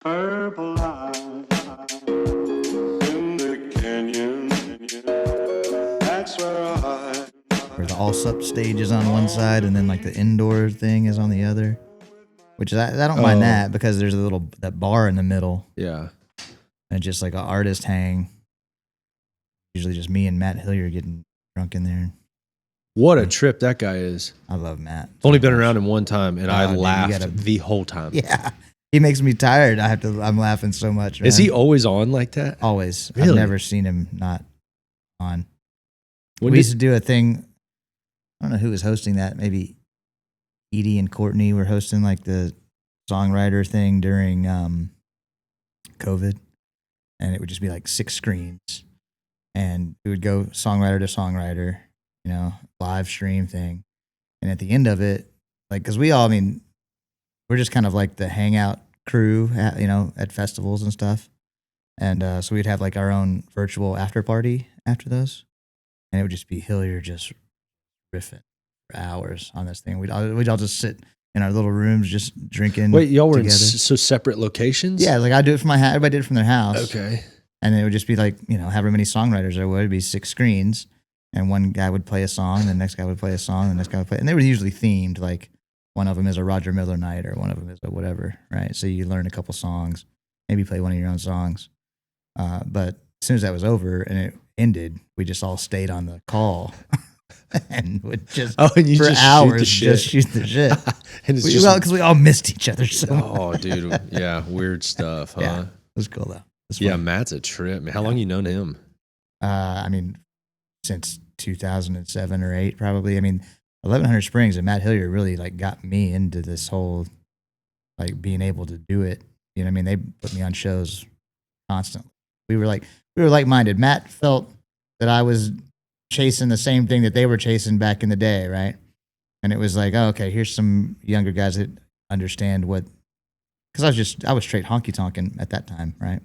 Purple eye in the canyon. That's where the all sup stage is on one side and then like the indoor thing is on the other. Which I don't mind that because there's that bar in the middle. Yeah. And just like an artist hang. Usually just me and Matt Hillier getting drunk in there. What a trip that guy is. I love Matt. Only been around him one time, and I dude, laughed the whole time. Yeah. He makes me tired. I'm laughing so much, man. Is he always on like that? Always. Really? I've never seen him not on. We used to do a thing. I don't know who was hosting that. Maybe Edie and Courtney were hosting like the songwriter thing during COVID. And it would just be like 6 screens. And it would go songwriter to songwriter, live stream thing. And at the end of it, like, because we're just kind of like the hangout crew, at festivals and stuff. And so we'd have like our own virtual after party after those. And it would just be Hillier just riffing for hours on this thing. We'd all just sit in our little rooms just drinking. Wait, y'all were together. in separate locations? Yeah, like I do it from my house. Everybody did it from their house. Okay. And it would just be like, however many songwriters there would. It'd be 6 screens. And one guy would play a song, the next guy would play a song, the next guy would play. And they were usually themed, like one of them is a Roger Miller night or one of them is a whatever, right? So you learn a couple songs, maybe play one of your own songs. But as soon as that was over and it ended, we just all stayed on the call and would just for hours just shoot the shit. Because we all missed each other so much. Oh, dude. Yeah, weird stuff, huh? Yeah, it was cool, though. Yeah, Matt's a trip. How long you known him? Since 2007 or 8, probably. 1100 Springs and Matt Hillier really like got me into this whole like being able to do it. They put me on shows constantly. We were like-minded. Matt felt that I was chasing the same thing that they were chasing back in the day, right? And it was like, oh, okay, here's some younger guys that understand what, because I was straight honky tonkin' at that time, right?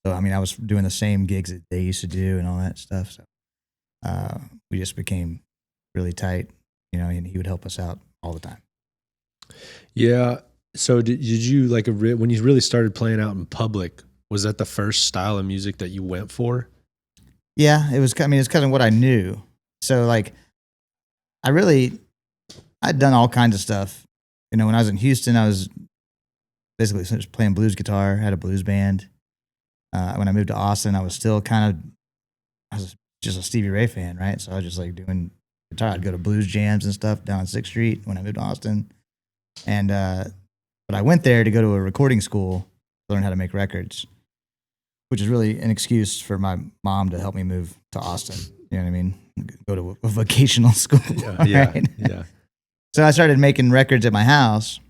So I was doing the same gigs that they used to do and all that stuff. So we just became really tight, and he would help us out all the time. Yeah. So did you like when you really started playing out in public? Was that the first style of music that you went for? Yeah, it was. It's kind of what I knew. So like, I'd done all kinds of stuff. When I was in Houston, I was basically just playing blues guitar. Had a blues band. When I moved to Austin, I was still I was just a Stevie Ray fan, right? So I was just like doing guitar. I'd go to blues jams and stuff down on 6th Street when I moved to Austin. And but I went there to go to a recording school to learn how to make records, which is really an excuse for my mom to help me move to Austin. You know what I mean? Go to a vocational school. Yeah. So I started making records at my house,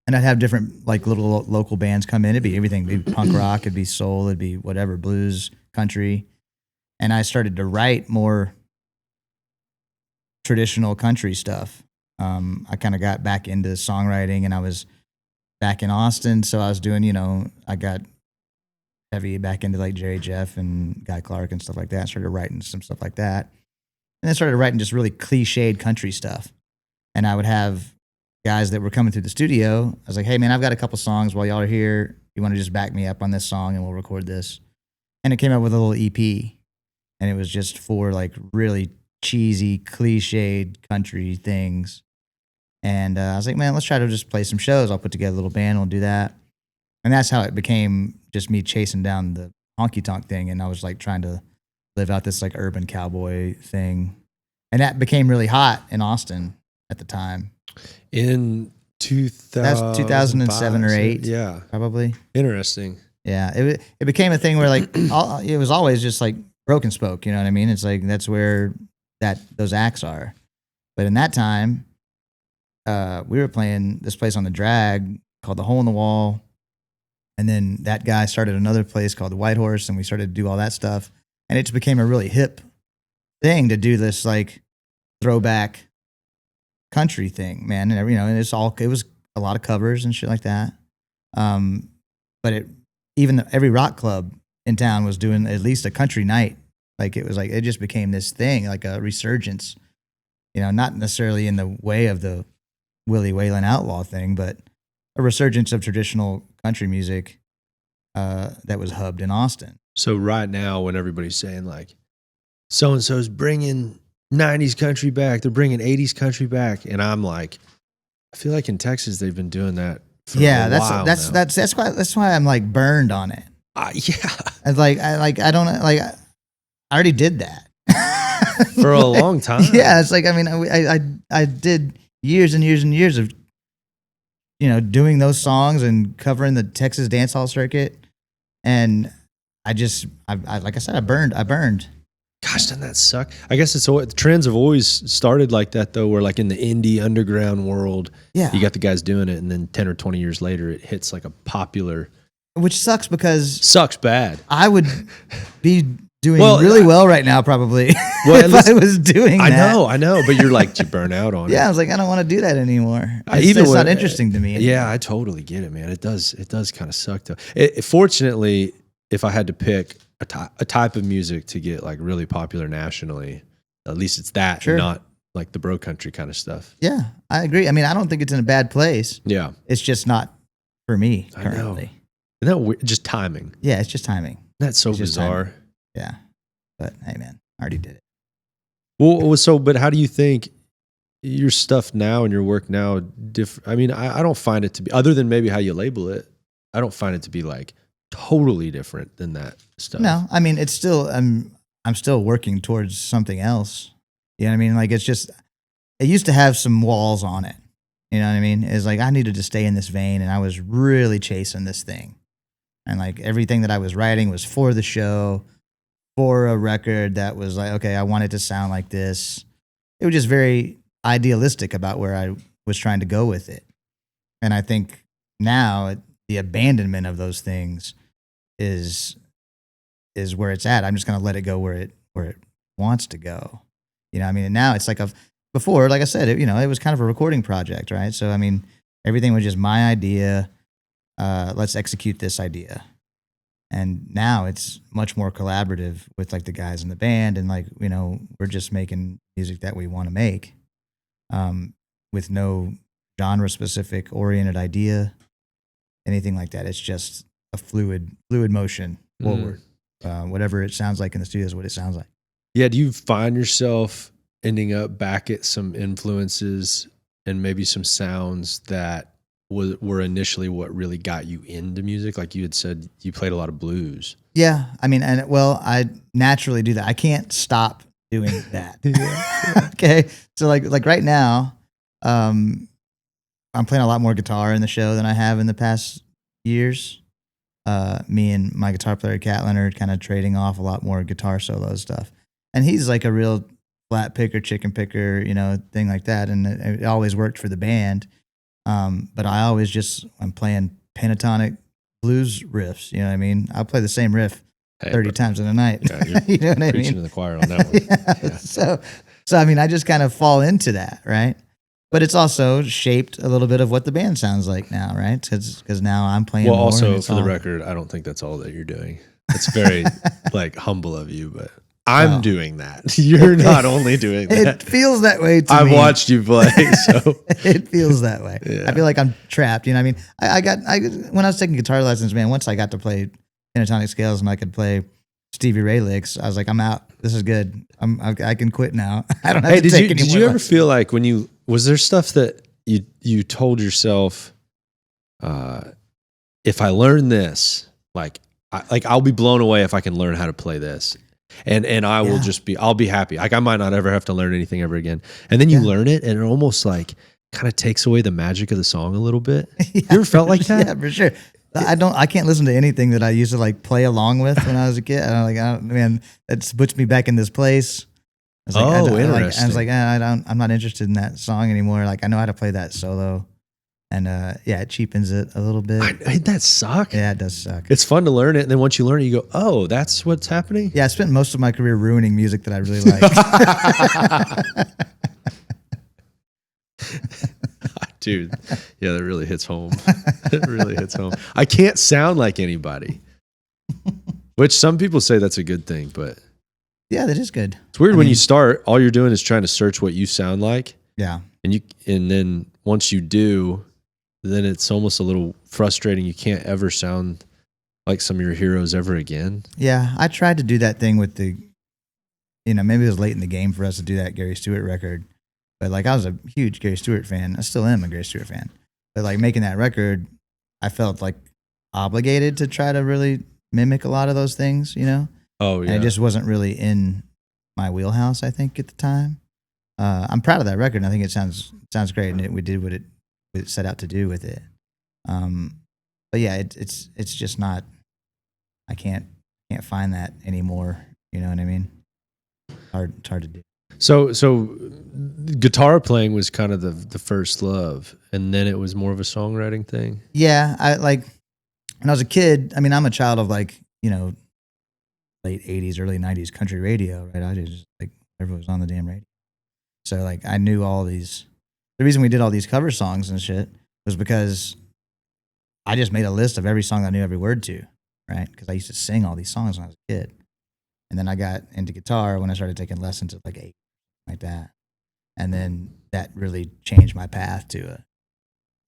and I'd have different like little local bands come in. It'd be everything. It'd be punk rock, it'd be soul, it'd be whatever, blues, country. And I started to write more traditional country stuff. I kind of got back into songwriting, and I was back in Austin. So I was doing, I got heavy back into like Jerry Jeff and Guy Clark and stuff like that. I started writing some stuff like that. And then started writing just really cliched country stuff. And I would have guys that were coming through the studio. I was like, hey man, I've got a couple songs while y'all are here. You want to just back me up on this song and we'll record this. And it came out with a little EP. And it was just for like really cheesy, cliched country things. And I was like, man, let's try to just play some shows. I'll put together a little band. We'll do that. And that's how it became just me chasing down the honky tonk thing. And I was like trying to live out this like urban cowboy thing. And that became really hot in Austin at the time. In 2000, that's 2007 or 8. Yeah. Probably. Interesting. Yeah. It became a thing where like, it was always just like broken spoke. You know what I mean? It's like, that's where those acts are. But in that time, we were playing this place on the drag called the Hole in the Wall. And then that guy started another place called the White Horse, and we started to do all that stuff. And it just became a really hip thing to do this like throwback country thing, man. And and it was a lot of covers and shit like that. But every rock club in town was doing at least a country night. Like it just became this thing, like a resurgence. Not necessarily in the way of the Willie Whalen Outlaw thing, but a resurgence of traditional country music that was hubbed in Austin. So right now, when everybody's saying like, so and so's bringing 90s country back, they're bringing 80s country back, and I'm like, I feel like in Texas they've been doing that for a while that's why I'm like burned on it. Yeah, I already did that for a long time. Yeah, it's like, I mean, I did years and years and years of, you know, doing those songs and covering the Texas dance hall circuit, and I like I said, I burned. Gosh, doesn't that suck? I guess the trends have always started like that, though, where like in the indie underground world, Yeah. you got the guys doing it, and then 10 or 20 years later, it hits like a popular. Which sucks because Sucks bad. I would be doing Well, really well right now, probably, Well, if I was doing that. I know, but you're like, you burn out on it. Yeah, I was like, I don't want to do that anymore. Even It's when- not interesting to me anymore. Yeah, I totally get it, man. It does kind of suck, though. Fortunately, if I had to pick a type of music to get like really popular nationally, at least it's that, Sure. and not like the bro country kind of stuff. Yeah, I agree. I mean, I don't think it's in a bad place. Yeah, It's just not for me I know. currently. isn't that weird? Just timing. Yeah, it's just timing. That's so It's just bizarre. Yeah. But hey, man, I already did it. Well, but how do you think your stuff now and your work now different? I mean, I don't find it to be, other than maybe how you label it, I don't find it to be like totally different than that stuff. No, I mean, it's still, I'm still working towards something else. You know what I mean? Like, it's just, it used to have some walls on it. You know what I mean? It's like I needed to stay in this vein, and I was really chasing this thing. And like everything that I was writing was for the show, for a record that was like, okay, I want it to sound like this. It was just very idealistic about where I was trying to go with it. And I think now the abandonment of those things is where it's at. I'm just going to let it go where it wants to go. You know, I mean, and now it's like before, like I said, it was kind of a recording project, right? So, I mean, everything was just my idea. Let's execute this idea. And now it's much more collaborative with like the guys in the band, and like, you know, we're just making music that we want to make, with no genre specific oriented idea, anything like that. It's just a fluid motion forward. Whatever it sounds like in the studio is what it sounds like. Yeah. Do you find yourself ending up back at some influences and maybe some sounds that were initially what really got you into music? Like you had said, you played a lot of blues. Yeah. I mean, I naturally do that. I can't stop doing that. Okay. So like right now, I'm playing a lot more guitar in the show than I have in the past years. Me and my guitar player Catlin are kind of trading off a lot more guitar solo stuff. And he's like a real flat picker, chicken picker, you know, thing like that. And it always worked for the band. But I always I'm playing pentatonic blues riffs. You know what I mean? I'll play the same riff 30 times in a night. Yeah, you're you know what I preaching mean? to the choir on that one. Yeah. So I mean, I just kind of fall into that, right? But it's also shaped a little bit of what the band sounds like now, right? Because now I'm playing. Well, more, also and for the record, I don't think that's all that you're doing. It's very like humble of you, but I'm doing that. You're not only doing that. it feels that way to me. I've watched you play, so It feels that way. Yeah. I feel like I'm trapped. You know what I mean? When I was taking guitar lessons, man, once I got to play pentatonic scales and I could play Stevie Ray licks, I was like, I'm out. This is good. I can quit now. I don't have to take any did more you ever lessons. feel like was there stuff that you told yourself, if I learn this, I'll be blown away if I can learn how to play this. And I will I'll be happy. Like I might not ever have to learn anything ever again. And then you learn it and it almost like kind of takes away the magic of the song a little bit. You ever felt like that? Yeah, for sure. I can't listen to anything that I used to like play along with when I was a kid. Man, that's puts me back in this place. I was like, interesting. I was like, I'm not interested in that song anymore. Like I know how to play that solo. And it cheapens it a little bit. Ain't that suck? Yeah, it does suck. It's fun to learn it, and then once you learn it, you go, "Oh, that's what's happening." Yeah, I spent most of my career ruining music that I really like. Dude, yeah, that really hits home. It really hits home. I can't sound like anybody, which some people say that's a good thing, but Yeah, that is good. it's weird I when mean- you start. All you're doing is trying to search what you sound like, Yeah. and then once you do, then it's almost a little frustrating. You can't ever sound like some of your heroes ever again. Yeah, I tried to do that thing with the, maybe it was late in the game for us to do that Gary Stewart record. But like, I was a huge Gary Stewart fan. I still am a Gary Stewart fan. But like making that record, I felt like obligated to try to really mimic a lot of those things, Oh yeah. And it just wasn't really in my wheelhouse, I think, at the time. I'm proud of that record, and I think it sounds great, and we did what it set out to do with it. But yeah, it's just not. I can't find that anymore. You know what I mean? It's hard to do. So guitar playing was kind of the first love, and then it was more of a songwriting thing. Yeah, I like when I was a kid. I mean, I'm a child of like late '80s, early '90s country radio, right? I just like everyone was on the damn radio, so like I knew all these. The reason we did all these cover songs and shit was because I just made a list of every song I knew every word to, right? Because I used to sing all these songs when I was a kid. And then I got into guitar when I started taking lessons at like 8, like that. And then that really changed my path to a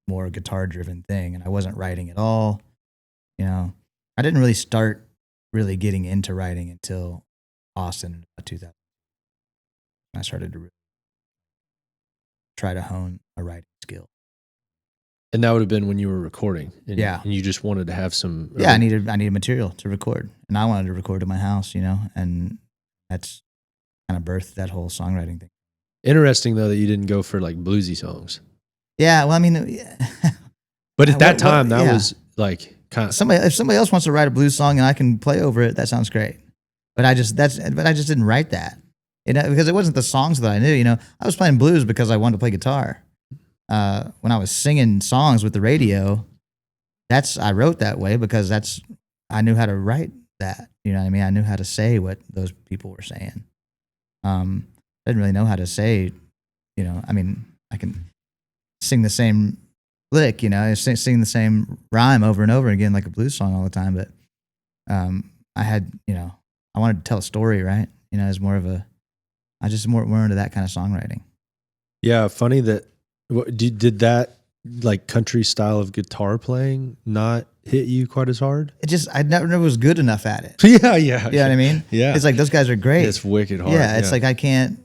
more guitar-driven thing. And I wasn't writing at all. I didn't really start really getting into writing until Austin in about 2000. I started to really try to hone a writing skill. And that would have been when you were recording. And, Yeah. And you just wanted to have some. Yeah, I needed material to record, and I wanted to record in my house, and that's kind of birthed that whole songwriting thing. Interesting though that you didn't go for like bluesy songs. Yeah, well, I mean, But at that time, that yeah. was like kind of if somebody else wants to write a blues song and I can play over it, that sounds great. But I just didn't write that, because it wasn't the songs that I knew. I was playing blues because I wanted to play guitar. When I was singing songs with the radio, I wrote that way because I knew how to write that. You know what I mean? I knew how to say what those people were saying. I didn't really know how to say, I mean, I can sing the same lick, sing the same rhyme over and over again like a blues song all the time. But I had, I wanted to tell a story, right? It's more of I just more into that kind of songwriting. Yeah, funny that did that like country style of guitar playing not hit you quite as hard? I never was good enough at it. Yeah. You know what I mean? Yeah. It's like those guys are great. It's wicked hard. Yeah, it's like I can't.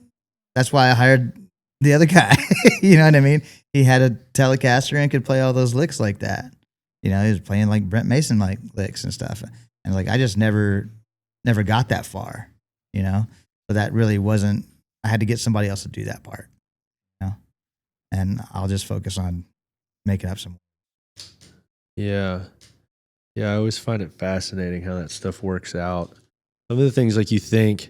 That's why I hired the other guy. You know what I mean? He had a Telecaster and could play all those licks like that. He was playing like Brent Mason like licks and stuff. And like I just never got that far. So that really wasn't. I had to get somebody else to do that part. And I'll just focus on making up some. Yeah. I always find it fascinating how that stuff works out. Some of the things like you think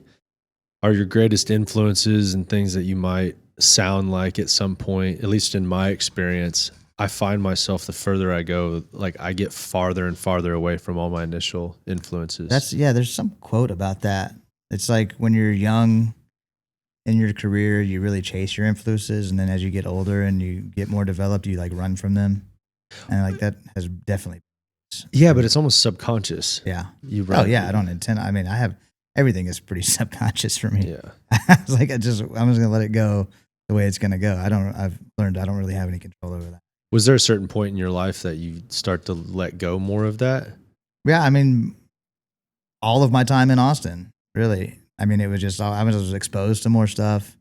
are your greatest influences and things that you might sound like at some point, at least in my experience, I find myself the further I go, like I get farther and farther away from all my initial influences. There's some quote about that. It's like when you're young in your career, you really chase your influences, and then as you get older and you get more developed, you like run from them. And like that has definitely. Yeah, but it's almost subconscious. Yeah. You Oh yeah, I don't intend. I mean, everything is pretty subconscious for me. Yeah. It's like I'm just gonna let it go the way it's gonna go. I've learned I don't really have any control over that. Was there a certain point in your life that you start to let go more of that? Yeah, I mean, all of my time in Austin, really. I mean, it was just I was exposed to more stuff,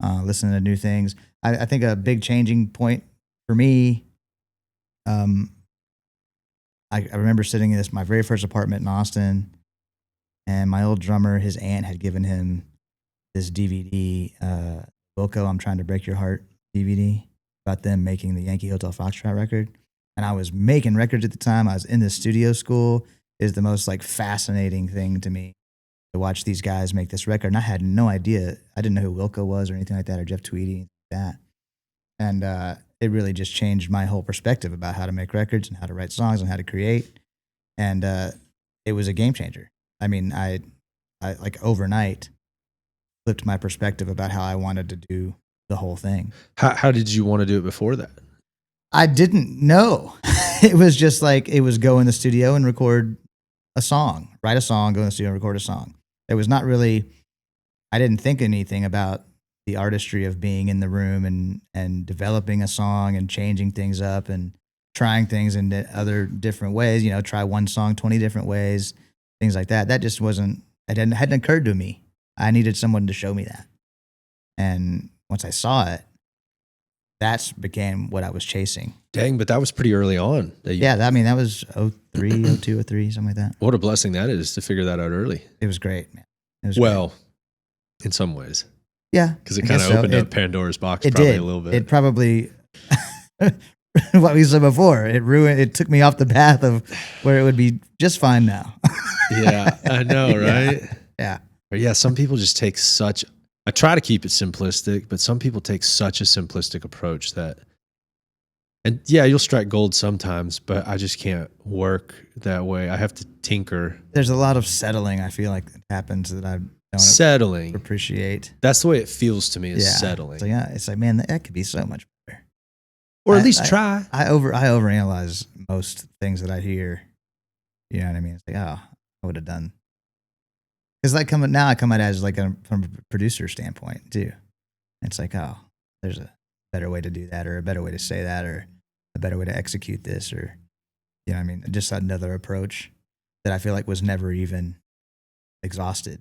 listening to new things. I think a big changing point for me. I remember sitting in my very first apartment in Austin, and my old drummer, his aunt had given him this DVD, Wilco, I'm Trying to Break Your Heart DVD, about them making the Yankee Hotel Foxtrot record. And I was making records at the time. I was in the studio school. It was the most like fascinating thing to me to watch these guys make this record. And I had no idea. I didn't know who Wilco was or anything like that, or Jeff Tweedy, that. And it really just changed my whole perspective about how to make records and how to write songs and how to create. And it was a game changer. I mean, I like overnight flipped my perspective about how I wanted to do the whole thing. How did you want to do it before that? I didn't know. It was just like, it was go in the studio and record a song, write a song, go in the studio and record a song. It was not really, I didn't think anything about the artistry of being in the room and developing a song and changing things up. And trying things in other different ways, you know, try one song 20 different ways, things like that. That just wasn't, hadn't occurred to me. I needed someone to show me that. And once I saw it, that's became what I was chasing. Dang, but that was pretty early on. That was 03, 02, 03, something like that. What a blessing that is to figure that out early. It was great, man. It was great. In some ways. Yeah. Because it kind of opened up Pandora's box a little bit. It probably, what we said before, it took me off the path of where it would be just fine now. Yeah, I know, right? Yeah. Yeah, some people just take I try to keep it simplistic, but some people take such a simplistic approach and yeah, you'll strike gold sometimes, but I just can't work that way. I have to tinker. There's a lot of settling, I feel like, that happens that I don't appreciate. That's the way it feels to me, is settling. So yeah, it's like, man, that could be so much better. Or at least try. I overanalyze most things that I hear. You know what I mean? It's like, oh, I would have done. Because I come at it as like from a producer standpoint too. It's like, oh, there's a better way to do that, or a better way to say that, or a better way to execute this, or, you know what I mean? Just another approach that I feel like was never even exhausted,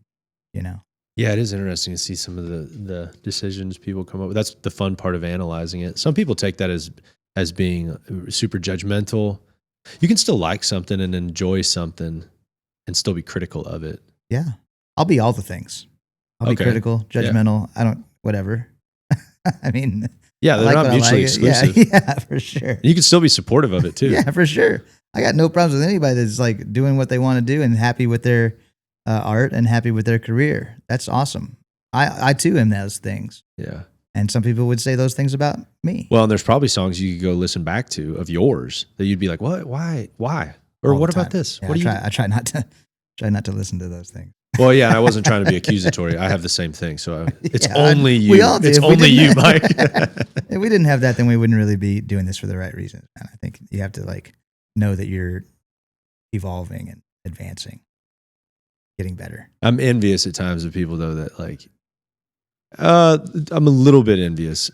you know? Yeah, it is interesting to see some of the decisions people come up with. That's the fun part of analyzing it. Some people take that as being super judgmental. You can still like something and enjoy something and still be critical of it. Yeah. I'll be all the things. I'll be critical, judgmental. Yeah. whatever. I mean, yeah, they're not mutually exclusive. Yeah, for sure. You can still be supportive of it too. Yeah, for sure. I got no problems with anybody that's like doing what they want to do and happy with their art and happy with their career. That's awesome. I too am those things. Yeah. And some people would say those things about me. Well, and there's probably songs you could go listen back to of yours that you'd be like, what? Why? Or what about this? Yeah, what do I try not to listen to those things. Well, yeah, and I wasn't trying to be accusatory. I have the same thing. So it's Yeah, only you. We all do. It's If we only you, didn't- Mike. If we didn't have that, then we wouldn't really be doing this for the right reasons. And I think you have to like know that you're evolving and advancing, getting better. I'm envious at times of people though that like, I'm a little bit envious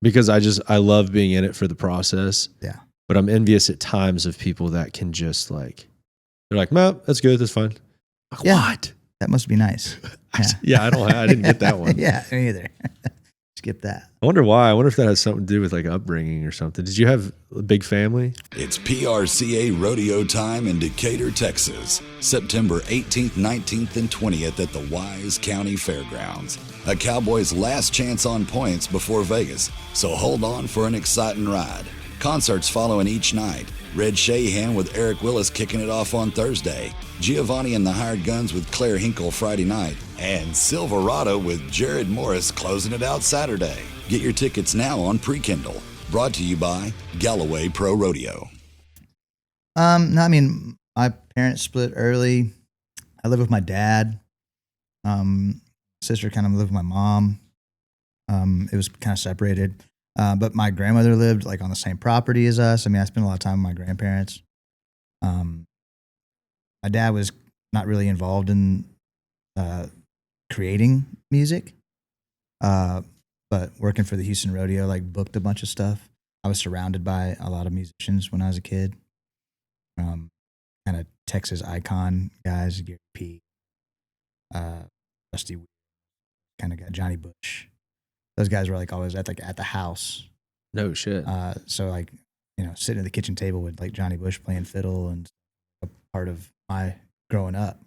because I love being in it for the process. Yeah. But I'm envious at times of people that can just like, they're like, no, that's good. That's fine. Like, Yeah. what? That must be nice. Yeah. I didn't get that one. Yeah, me either. Skip that. I wonder why. I wonder if that has something to do with like upbringing or something. Did you have a big family? It's PRCA Rodeo time in Decatur, Texas. September 18th, 19th, and 20th at the Wise County Fairgrounds. A Cowboys' last chance on points before Vegas, so hold on for an exciting ride. Concerts following each night. Red Shahan with Eric Willis kicking it off on Thursday. Giovanni and the Hired Guns with Claire Hinkle Friday night. And Silverada with Jarrod Morris closing it out Saturday. Get your tickets now on Pre-Kindle. Brought to you by Galloway Pro Rodeo. No, I mean, my parents split early. I live with my dad. Sister kind of lived with my mom. It was kind of separated. But my grandmother lived like on the same property as us. I mean, I spent a lot of time with my grandparents. My dad was not really involved in creating music, but working for the Houston Rodeo, like booked a bunch of stuff. I was surrounded by a lot of musicians when I was a kid. Kind of Texas icon guys, Gary P, Rusty, kind of got Johnny Bush. Those guys were like always at the house. No shit. So like, you know, sitting at the kitchen table with like Johnny Bush playing fiddle and a part of my growing up.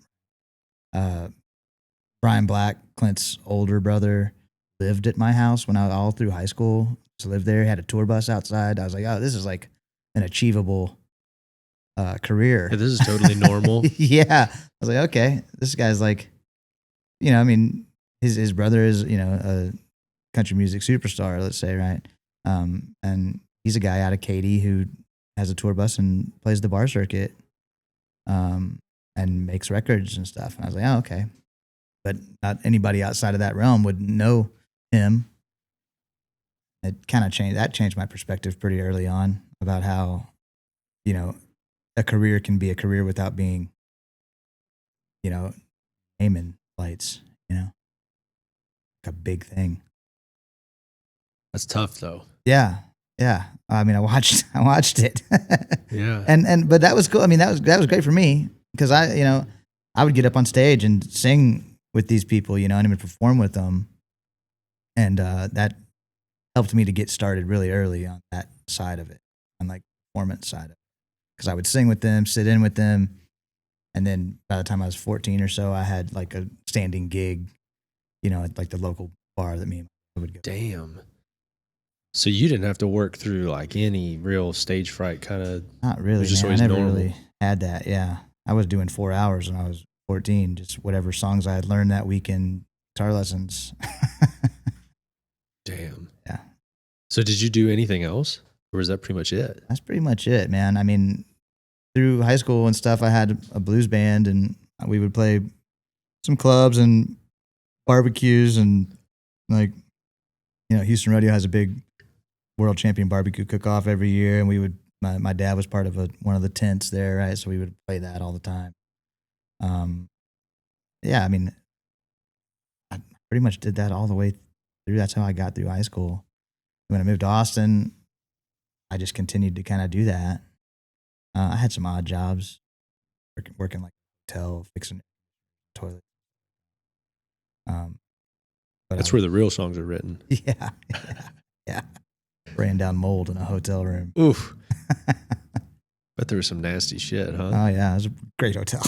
Brian Black, Clint's older brother, lived at my house when I was all through high school. Just lived there, had a tour bus outside. I was like, oh, this is like an achievable career. Yeah, this is totally normal. Yeah. I was like, okay, this guy's like, you know, I mean, his brother is, you know, a country music superstar, let's say, right? And he's a guy out of Katy who has a tour bus and plays the bar circuit, and makes records and stuff. And I was like, oh, okay. But not anybody outside of that realm would know him. It kind of changed my perspective pretty early on about how, you know, a career can be a career without being, you know, name and lights, you know, like a big thing. That's tough though. Yeah. Yeah. I mean, I watched it. Yeah. But that was cool. I mean, that was great for me because I would get up on stage and sing with these people, and I would perform with them. And that helped me to get started really early on that side of it, on like performance side of it. Because I would sing with them, sit in with them. And then by the time I was 14 or so, I had like a standing gig, at like the local bar that me and my would go. Damn. So you didn't have to work through like any real stage fright kind of. Not really. Just Man. always I never normal. really had that. Yeah. I was doing 4 hours when I was 14, just whatever songs I had learned that week in guitar lessons. Damn. Yeah. So did you do anything else? Or was that pretty much it? That's pretty much it, man. I mean, through high school and stuff, I had a blues band and we would play some clubs and barbecues and like, Houston Rodeo has a big world champion barbecue cook-off every year. And my dad was part of one of the tents there, right? So we would play that all the time. Yeah, I mean, I pretty much did that all the way through. That's how I got through high school. When I moved to Austin, I just continued to kind of do that. I had some odd jobs, working like a hotel, fixing toilets. But That's where the real songs are written. Yeah. Spraying down mold in a hotel room. Oof. Bet there was some nasty shit, huh? Oh yeah, it was a great hotel.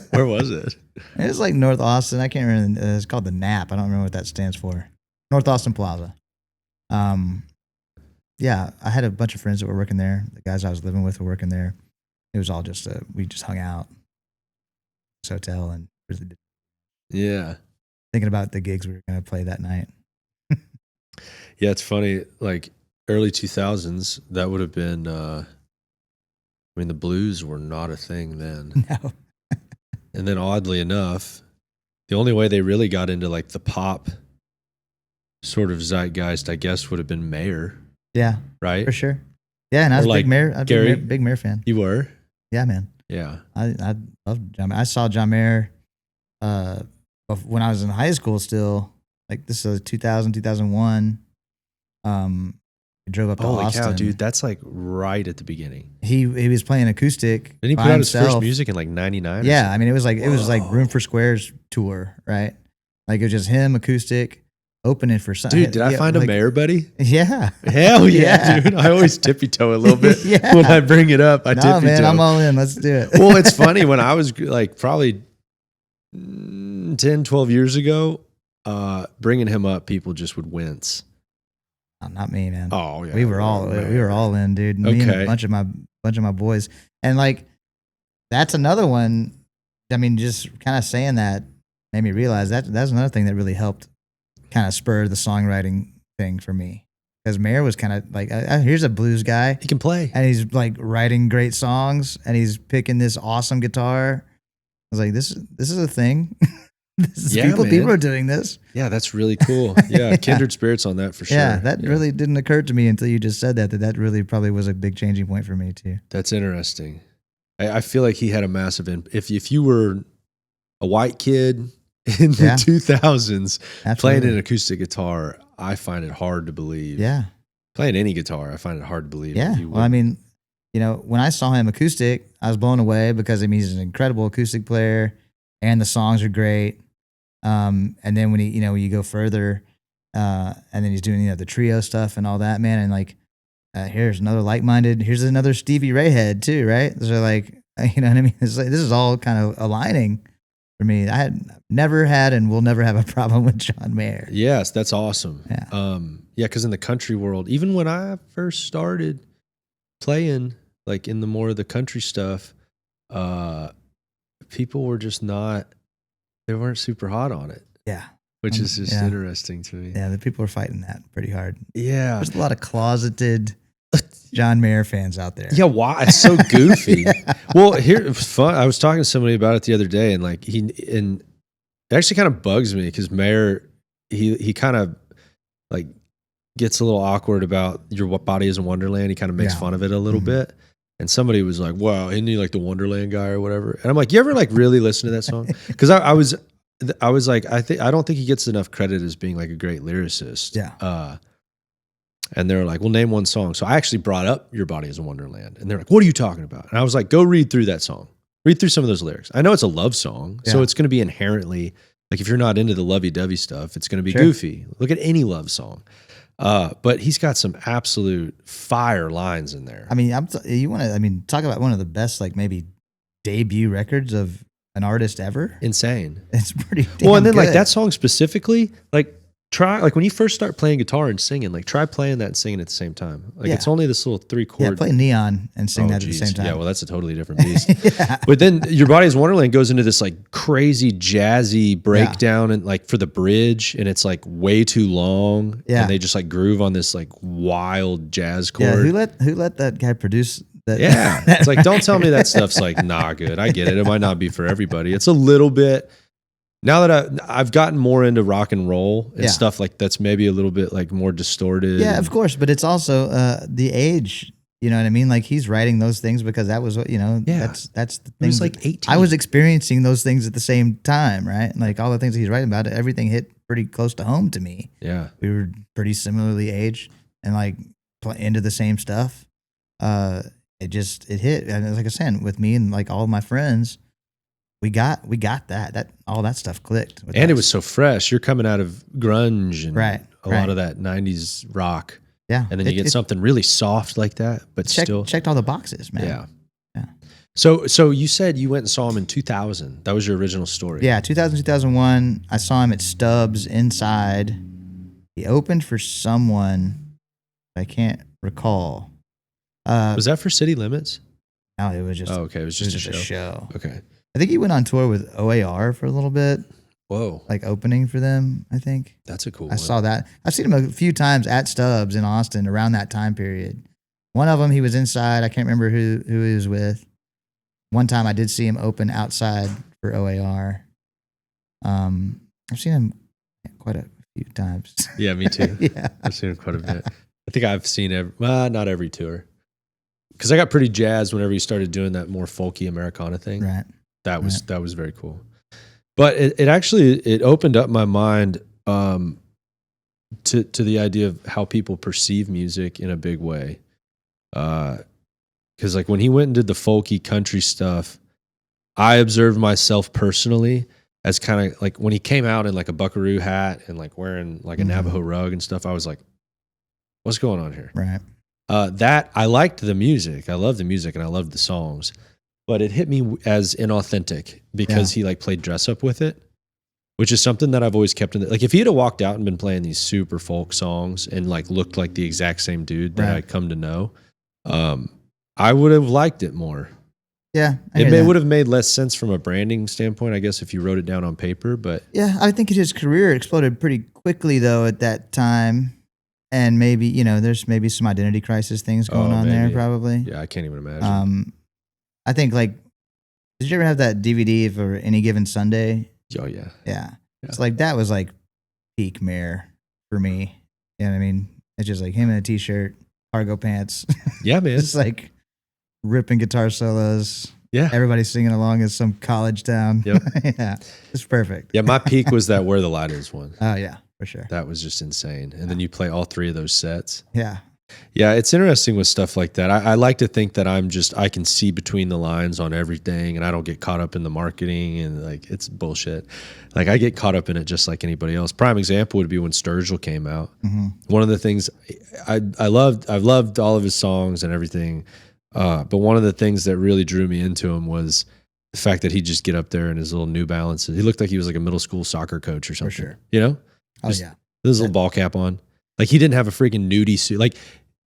Where was it? It was like North Austin. I can't remember. It's called the Nap. I don't remember what that stands for. North Austin Plaza. Yeah, I had a bunch of friends that were working there. The guys I was living with were working there. It was all just we just hung out. This hotel and really Yeah. thinking about the gigs we were going to play that night. Yeah, it's funny. Like early 2000s, that would have been. The blues were not a thing then. No. And then, oddly enough, the only way they really got into like the pop sort of zeitgeist, I guess, would have been Mayer, Yeah, right? for sure. Yeah, and I was Or a like big Mayer. I was Gary- a big Mayer fan. You were, Yeah, man. yeah. I love John Mayer. I saw John Mayer when I was in high school still. Like this is 2000, 2001. I drove up to Holy Austin. cow, dude! That's like right at the beginning. He was playing acoustic. Didn't he by put out his first himself. music in like '99? Yeah, I mean it was like Room for Squares tour, right? Like it was just him acoustic opening for something. Dude, did I find a Mayer buddy? Yeah. Hell yeah, Yeah. dude! I always tippy toe a little bit Yeah. when I bring it up. I No, tippy man, toe. I'm all in. Let's do it. Well, it's funny when I was like probably 10, 12 years ago, bringing him up, people just would wince. Oh, not me, man. Oh yeah, we were all in, dude. Me and Okay. a bunch of my boys, and like that's another one. I mean, just kind of saying that made me realize that's another thing that really helped kind of spur the songwriting thing for me. Because Mayer was kind of like, here's a blues guy, He can play. and he's like writing great songs, and he's picking this awesome guitar. I was like, this is a thing. This is Yeah, people man. are doing this. Yeah, that's really cool. Yeah, kindred spirits on that for sure. Yeah, that really didn't occur to me until you just said that really probably was a big changing point for me too. That's interesting. I feel like he had a massive if you were a white kid in the Yeah. 2000s playing Absolutely. an acoustic guitar, I find it hard to believe. Yeah. Playing any guitar, I find it hard to believe. Yeah. that you Well, I would- mean, when I saw him acoustic, I was blown away because he's an incredible acoustic player and the songs are great. And then when when you go further, and then he's doing, the trio stuff and all that, man. And like, here's another Stevie Ray head too, right? So like, you know what I mean? It's like, this is all kind of aligning for me. I had never had and will never have a problem with John Mayer. yes, that's awesome. Yeah. Yeah, because in the country world, even when I first started playing, like in the more of the country stuff, people were just they weren't super hot on it, Yeah. which is just Yeah. interesting to me. Yeah. The people are fighting that pretty hard. Yeah. There's a lot of closeted John Mayer fans out there. Yeah, why? It's so goofy. Yeah. Well, here it was fun. I was talking to somebody about it the other day, and like it actually kind of bugs me because Mayer, he kind of like gets a little awkward about your body is a wonderland. He kind of makes Yeah. fun of it a little Mhm. bit. And somebody was like, "Wow, isn't he like the Wonderland guy or whatever?" And I'm like, "You ever like really listen to that song?" Because I was like, I don't think he gets enough credit as being like a great lyricist. Yeah. And they're like, well, name one song. So I actually brought up Your Body is a Wonderland. And they're like, what are you talking about? And I was like, go read through that song. Read through some of those lyrics. I know it's a love song, so it's going to be inherently, like if you're not into the lovey-dovey stuff, it's going to be goofy. Look at any love song. But he's got some absolute fire lines in there. I mean, talk about one of the best, like maybe debut records of an artist ever. Insane. It's pretty damn well, and then good. like that song specifically, like try, like when you first start playing guitar and singing, like try playing that and singing at the same time. Like it's only this little 3-chord. Yeah, play Neon and sing that at the same time. Yeah, well, that's a totally different beast. But then Your Body is Wonderland goes into this like crazy jazzy breakdown and like for the bridge, and it's like way too long. Yeah. And they just like groove on this like wild jazz chord. Yeah, who let that guy produce that? Yeah. It's like, don't tell me that stuff's like not good. I get it. It might not be for everybody. It's a little bit. Now that I've gotten more into rock and roll and stuff like that's maybe a little bit like more distorted. Yeah, of course. But it's also the age. You know what I mean? Like he's writing those things because that was what, that's the thing. He was like 18. I was experiencing those things at the same time, right? Like all the things that he's writing about, everything hit pretty close to home to me. Yeah. We were pretty similarly aged and like into the same stuff. It hit. And like I said, with me and like all of my friends, we got that all that stuff clicked. And it was so fresh. You're coming out of grunge and a lot of that 90s rock. Yeah. And then you get something really soft like that, but checked all the boxes, man. Yeah. Yeah. So you said you went and saw him in 2000. That was your original story. Yeah, 2000, 2001. I saw him at Stubbs inside. He opened for someone I can't recall. Was that for City Limits? No, it was just. Oh, okay. It was just a show. Okay. I think he went on tour with OAR for a little bit. Whoa. Like opening for them, I think. That's a cool I saw that. I've seen him a few times at Stubbs in Austin around that time period. One of them, he was inside. I can't remember who he was with. One time I did see him open outside for OAR. I've seen him quite a few times. Yeah, me too. Yeah. I've seen him quite a bit. I think I've seen not every tour. Because I got pretty jazzed whenever he started doing that more folky Americana thing. Right. That was very cool. But it actually opened up my mind to the idea of how people perceive music in a big way. Because like when he went and did the folky country stuff, I observed myself personally as kind of like when he came out in like a buckaroo hat and like wearing like a Navajo rug and stuff, I was like, what's going on here? Right. That I liked the music. I loved the music and I loved the songs. But it hit me as inauthentic because he like played dress up with it, which is something that I've always kept in. Like if he had walked out and been playing these super folk songs and like looked like the exact same dude that I come to know, I would have liked it more. Yeah, it would have made less sense from a branding standpoint, I guess, if you wrote it down on paper. But yeah, I think his career exploded pretty quickly though at that time, and maybe there's maybe some identity crisis things going on there probably. Yeah, I can't even imagine. I think like, did you ever have that DVD for Any Given Sunday? Oh yeah. Yeah. It's like, that was like peak Mayer for me. You know what I mean? It's just like him in a t-shirt, cargo pants. Yeah, man. Just like ripping guitar solos. Yeah. Everybody singing along in some college town. Yep. Yeah. It's perfect. Yeah, my peak was that Where the Light Is one. Oh yeah, for sure. That was just insane. And then you play all three of those sets. Yeah. Yeah, it's interesting with stuff like that. I like to think that I can see between the lines on everything and I don't get caught up in the marketing and like it's bullshit. Like I get caught up in it just like anybody else. Prime example would be when Sturgill came out. Mm-hmm. One of the things I've loved all of his songs and everything. But one of the things that really drew me into him was the fact that he'd just get up there in his little New Balances. He looked like he was like a middle school soccer coach or something. For sure. You know? Oh just, yeah. His little ball cap on. Like he didn't have a freaking nudie suit. Like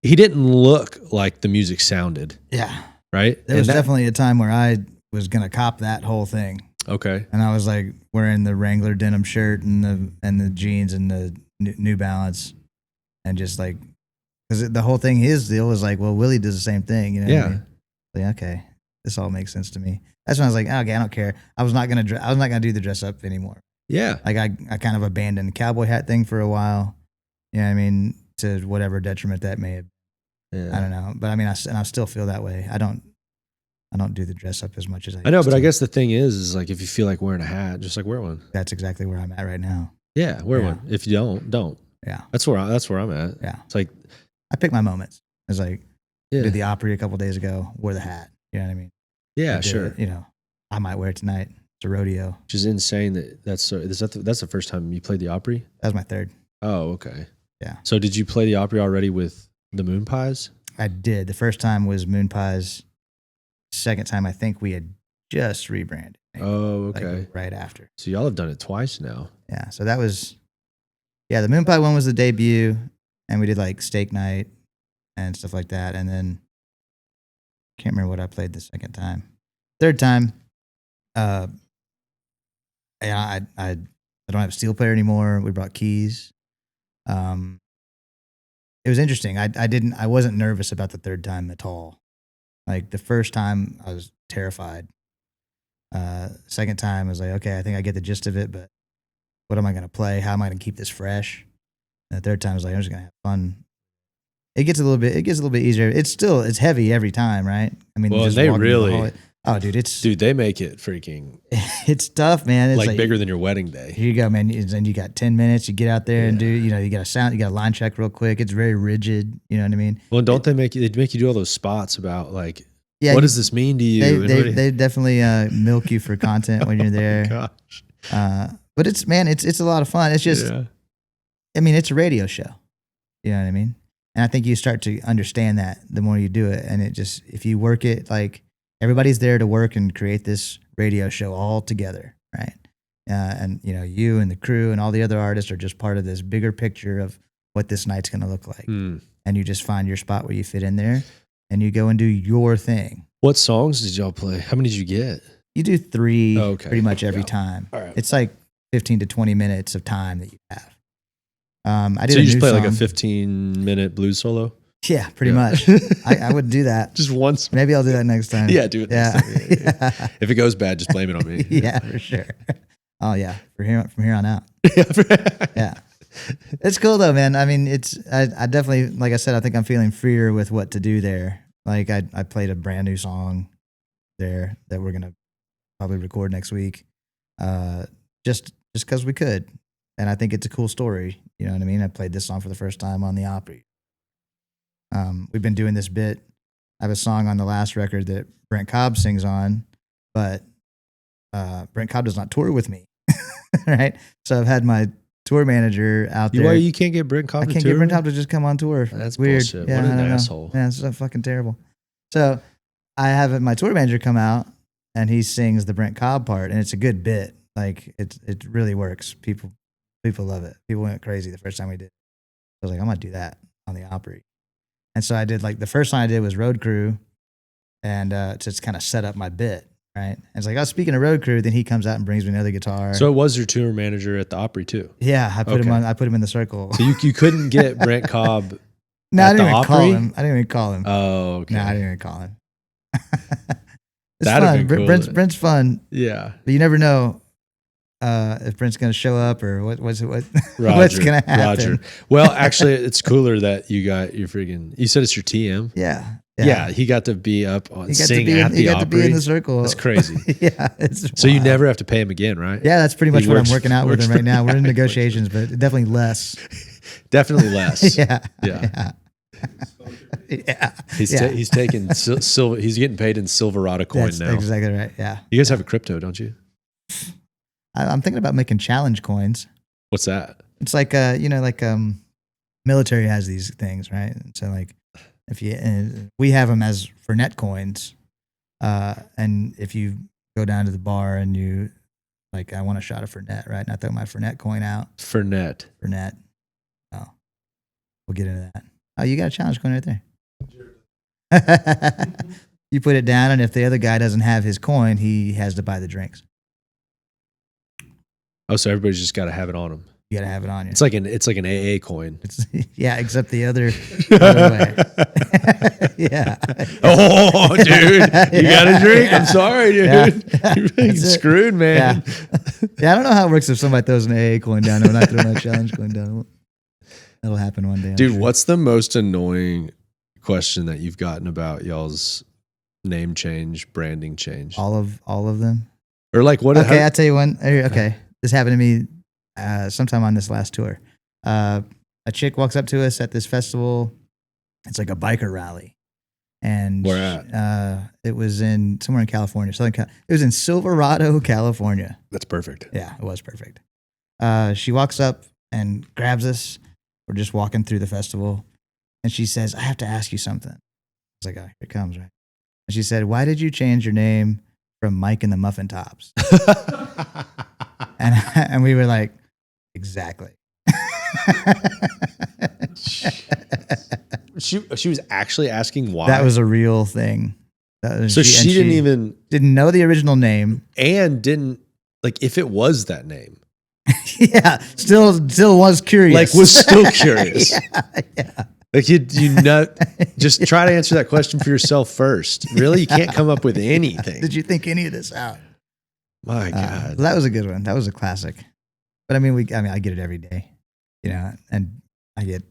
he didn't look like the music sounded. Yeah. Right? There was definitely a time where I was going to cop that whole thing. Okay. And I was like wearing the Wrangler denim shirt and the jeans and the New Balance and just like, because the whole thing, his deal was like, well, Willie does the same thing. You know what I mean? Like, okay, this all makes sense to me. That's when I was like, okay, I don't care. I was not gonna do the dress up anymore. Yeah. Like I kind of abandoned the cowboy hat thing for a while. You know what I mean? To whatever detriment that may have. Yeah. I don't know, but I mean, I still feel that way. I don't do the dress up as much as I know, but to. I guess the thing is like if you feel like wearing a hat, just like wear one. That's exactly where I'm at right now. Yeah, wear one. If you don't. Yeah. That's where I'm at. Yeah. It's like I pick my moments. I was like, Yeah. did the Opry a couple days ago, wore the hat. You know what I mean? Yeah, I did sure. it, I might wear it tonight. It's a rodeo. Which is insane that's the first time you played the Opry? That was my third. Oh, okay. Yeah. So did you play the Opry already with the Moonpies? I did. The first time was Moonpies. Second time, I think we had just rebranded. Oh, like, okay. right after. So y'all have done it twice now. Yeah. So that was, the Moonpie one was the debut, and we did like steak night and stuff like that. And then can't remember what I played the second time. Third time, I don't have a steel player anymore. We brought keys. It was interesting. I wasn't nervous about the third time at all. Like the first time I was terrified. Second time I was like, okay, I think I get the gist of it, but what am I going to play? How am I going to keep this fresh? And the third time I was like, I'm just going to have fun. It gets a little bit easier. It's heavy every time, right? I mean, Well, just they walking through the really- hallway. Oh, dude, Dude, they make it freaking it's tough, man. It's like bigger than your wedding day. Here you go, man. And you got 10 minutes. You get out there and do, you got a line check real quick. It's very rigid. You know what I mean? Well, don't they make you do all those spots about like, Yeah. what does this mean to you? They definitely milk you for content when you're there. Gosh. But it's a lot of fun. It's just, Yeah. I mean, it's a radio show. You know what I mean? And I think you start to understand that the more you do it. And it just, if you work it, like everybody's there to work and create this radio show all together, right? And, you and the crew and all the other artists are just part of this bigger picture of what this night's going to look like. Hmm. And you just find your spot where you fit in there and you go and do your thing. What songs did y'all play? How many did you get? You do 3 Okay. pretty much every Yeah. time. All right. It's like 15 to 20 minutes of time that you have. I did So a you just new play like a song. 15-minute blues solo? Yeah, pretty Yeah. much. I would do that. Just once. Maybe I'll do that next time. Yeah, do it. Yeah. Next time. Yeah. If it goes bad, just blame it on me. Yeah, for sure. Oh yeah, from here on out. Yeah, it's cool though, man. I mean, I definitely, like I said, I think I'm feeling freer with what to do there. Like I played a brand new song there that we're gonna probably record next week, just because we could, and I think it's a cool story. You know what I mean? I played this song for the first time on the Opry. We've been doing this bit. I have a song on the last record that Brent Cobb sings on, but Brent Cobb does not tour with me, right? So I've had my tour manager out there. Why you can't get Brent Cobb I to can't tour? get Brent Cobb to just come on tour. That's It's weird. bullshit. Yeah, What an I don't know. asshole. Yeah, it's so fucking terrible. So I have my tour manager come out and he sings the Brent Cobb part, and it's a good bit. Like it really works. People love it. People went crazy the first time we did. I was like, I'm gonna do that on the Opry. And so I did, like, the first song I did was Road Crew, and to just kind of set up my bit, right? And it's like, oh, speaking of Road Crew, then he comes out and brings me another guitar. So it was your tour manager at the Opry too. Yeah, I put Okay. him in the circle. So you couldn't get Brent Cobb. No, at I didn't the even call Opry? him. I didn't even call him. Oh, okay. No, I didn't even call him. It's That'd fun. be cool. Brent's fun, Yeah. but you never know if Brent's going to show up or what's Roger, what's going to happen. Roger. Well, actually, it's cooler that you got your freaking. You said it's your TM. Yeah. Yeah, he got to be up on He got, to sing be, at he the got to be in Opry. the circle. That's crazy. Yeah. It's So you wild. never have to pay him again, right? Yeah, that's pretty much He what works- I'm working out with works him right for- now. We're in negotiations, but definitely less. Definitely less. Yeah. Yeah. Yeah. He's Yeah. he's taking silver. He's getting paid in Silverada coin That's now. exactly right. Yeah. You guys have a crypto, don't you? I'm thinking about making challenge coins. What's that? It's like military has these things, right? And so like if you we have them as for net coins, and if you go down to the bar and you like, I want a shot of Fernet, right? And I throw my Fernet coin out. Fernet. Fernet. Oh, we'll get into that. Oh, you got a challenge coin right there. You put it down, and if the other guy doesn't have his coin, he has to buy the drinks. Oh, so everybody's just got to have it on them. You got to have it on you. It's like an AA coin. It's, yeah, except the other way. Yeah. Oh, dude, you got a drink? I'm sorry, dude. Yeah. You're being That's it. screwed, man. Yeah, I don't know how it works if somebody throws an AA coin down and I throw my challenge coin down. That'll happen one day. I'm Dude, sure. what's the most annoying question that you've gotten about y'all's name change, branding change? all of them? Or like what? Okay, how- I'll tell you one. Okay, this happened to me sometime on this last tour. A chick walks up to us at this festival It's like a biker rally. And Where at? it was in somewhere in California, it was in Silverado, California. That's perfect. Yeah, it was perfect. She walks up and grabs us. We're just walking through the festival, and she says, "I have to ask you something." I was like, "Oh, here it comes, right?" And she said, "Why did you change your name from Mike and the Muffin Tops?" and we were like, "Exactly." She was actually asking why. That was a real thing. So she didn't know the original name, and didn't like if it was that name. Yeah, still was curious. Like was still curious. Yeah. Like you just try to answer that question for yourself first. Really, you can't come up with anything. Did you think any of this out? My God, that was a good one. That was a classic. But I mean, I get it every day, and I get